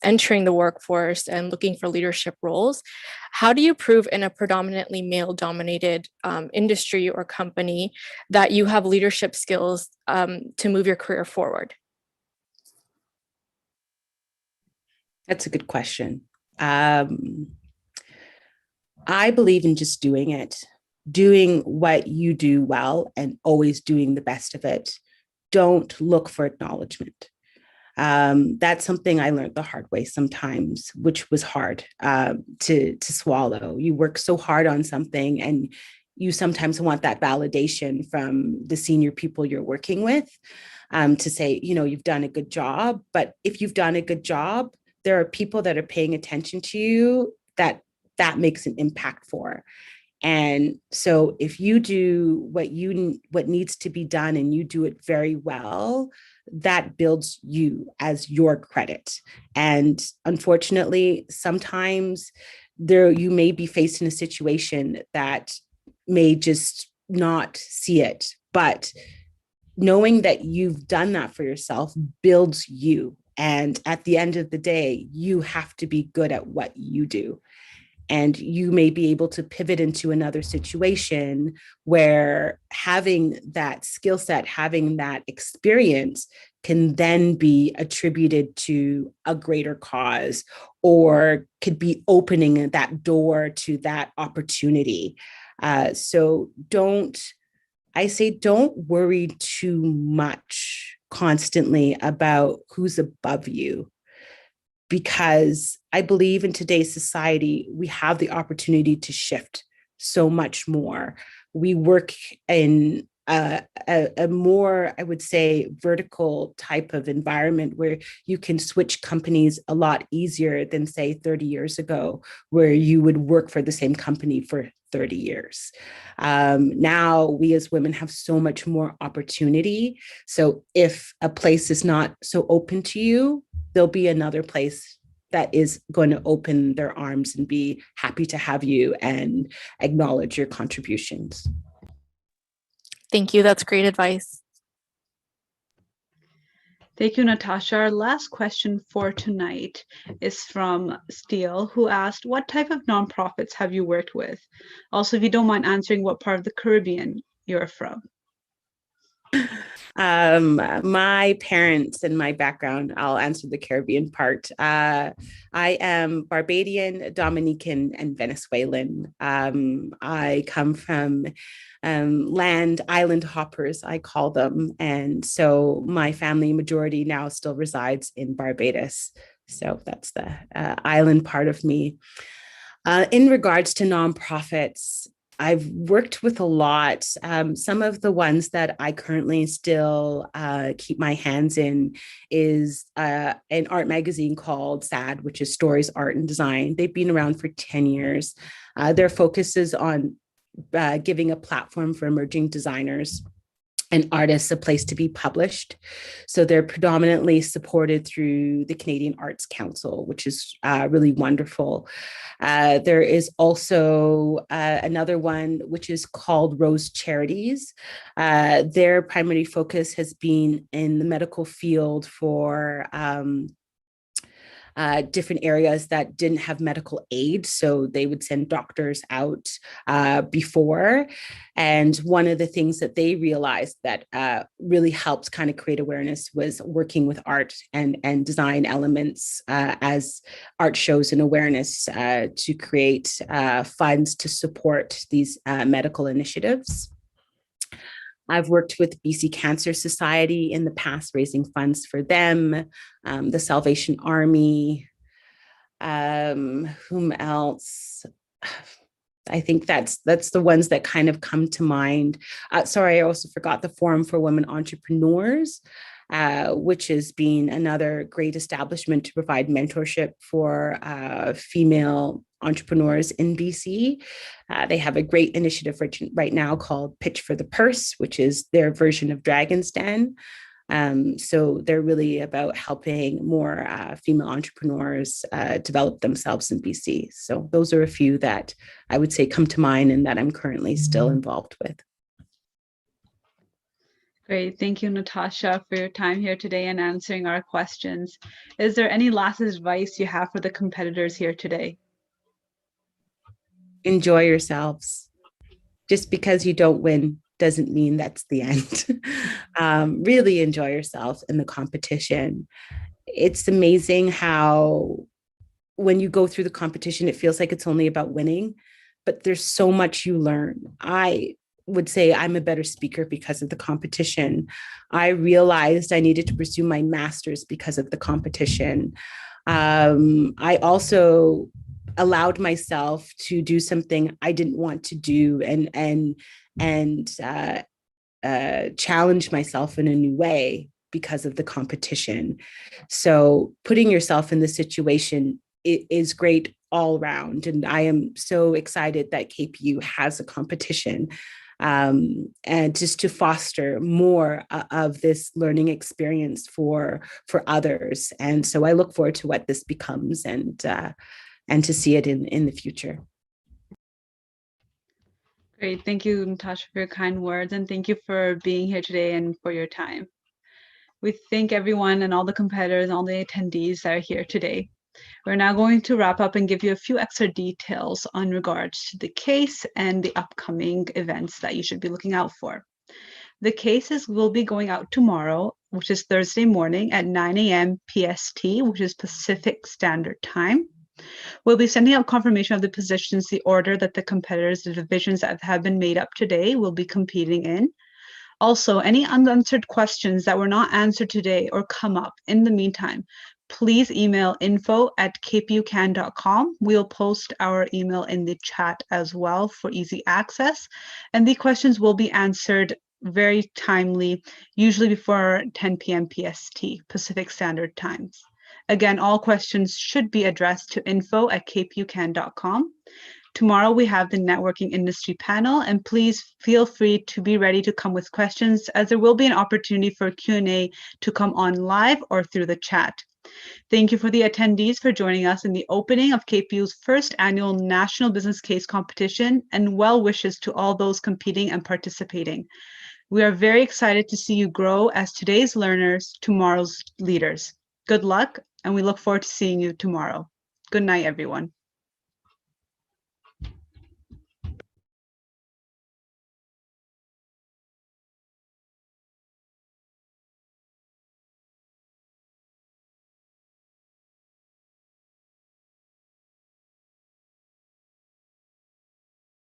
entering the workforce and looking for leadership roles. How do you prove in a predominantly male-dominated industry or company that you have leadership skills to move your career forward? That's a good question. I believe in just doing it, doing what you do well and always doing the best of it. Don't look for acknowledgement. That's something I learned the hard way sometimes, which was hard to swallow. You work so hard on something and you sometimes want that validation from the senior people you're working with to say, you've done a good job. But if you've done a good job, there are people that are paying attention to you that makes an impact for. And so if you do what needs to be done and you do it very well, that builds you as your credit. And unfortunately, sometimes you may be faced in a situation that may just not see it, but knowing that you've done that for yourself builds you. And at the end of the day, you have to be good at what you do. And you may be able to pivot into another situation where having that skill set, having that experience can then be attributed to a greater cause or could be opening that door to that opportunity. So don't worry too much constantly about who's above you, because I believe in today's society, we have the opportunity to shift so much more. We work in a more, I would say, vertical type of environment where you can switch companies a lot easier than, say, 30 years ago, where you would work for the same company for 30 years. Now we as women have so much more opportunity. So if a place is not so open to you, there'll be another place that is going to open their arms and be happy to have you and acknowledge your contributions. Thank you. That's great advice. Thank you, Natasha. Our last question for tonight is from Steele, who asked, what type of nonprofits have you worked with? Also, if you don't mind answering, what part of the Caribbean you're from? My parents and my background, I'll answer the Caribbean part. I am Barbadian, Dominican, and Venezuelan. I come from island hoppers, I call them. And so my family majority now still resides in Barbados. So that's the island part of me. In regards to nonprofits, I've worked with a lot. Some of the ones that I currently still keep my hands in is an art magazine called SAD, which is Stories, Art, and Design. They've been around for 10 years. Their focus is on giving a platform for emerging designers and artists a place to be published. So they're predominantly supported through the Canadian Arts Council, which is really wonderful. There is also another one, which is called Rose Charities. Their primary focus has been in the medical field for different areas that didn't have medical aid. So they would send doctors out before. And one of the things that they realized that really helped kind of create awareness was working with art and design elements as art shows and awareness to create funds to support these medical initiatives. I've worked with BC Cancer Society in the past, raising funds for them, the Salvation Army, whom else? I think that's the ones that kind of come to mind. Sorry, I also forgot the Forum for Women Entrepreneurs, which has been another great establishment to provide mentorship for female entrepreneurs in BC. They have a great initiative right now called Pitch for the Purse, which is their version of Dragon's Den. So they're really about helping more female entrepreneurs develop themselves in BC. So those are a few that I would say come to mind and that I'm currently still involved with. Great. Thank you, Natasha, for your time here today and answering our questions. Is there any last advice you have for the competitors here today? Enjoy yourselves. Just because you don't win doesn't mean that's the end. Really enjoy yourself in the competition. It's amazing how when you go through the competition, it feels like it's only about winning, but there's so much you learn. I would say I'm a better speaker because of the competition. I realized I needed to pursue my master's because of the competition. I also allowed myself to do something I didn't want to do and challenge myself in a new way because of the competition. So putting yourself in this situation is great all around. And I am so excited that KPU has a competition and just to foster more of this learning experience for others. And so I look forward to what this becomes and to see it in the future. Great. Thank you, Natasha, for your kind words. And thank you for being here today and for your time. We thank everyone and all the competitors and all the attendees that are here today. We're now going to wrap up and give you a few extra details on regards to the case and the upcoming events that you should be looking out for. The cases will be going out tomorrow, which is Thursday morning at 9 a.m. PST, which is Pacific Standard Time. We'll be sending out confirmation of the positions, the order that the competitors, the divisions that have been made up today will be competing in. Also, any unanswered questions that were not answered today or come up in the meantime, please email info@kpucan.com. We'll post our email in the chat as well for easy access. And the questions will be answered very timely, usually before 10 p.m. PST, Pacific Standard Times. Again, all questions should be addressed to info@kpucan.com. Tomorrow we have the networking industry panel, and please feel free to be ready to come with questions, as there will be an opportunity for Q&A to come on live or through the chat. Thank you for the attendees for joining us in the opening of KPU's first annual National Business Case Competition, and well wishes to all those competing and participating. We are very excited to see you grow as today's learners, tomorrow's leaders. Good luck, and we look forward to seeing you tomorrow. Good night, everyone.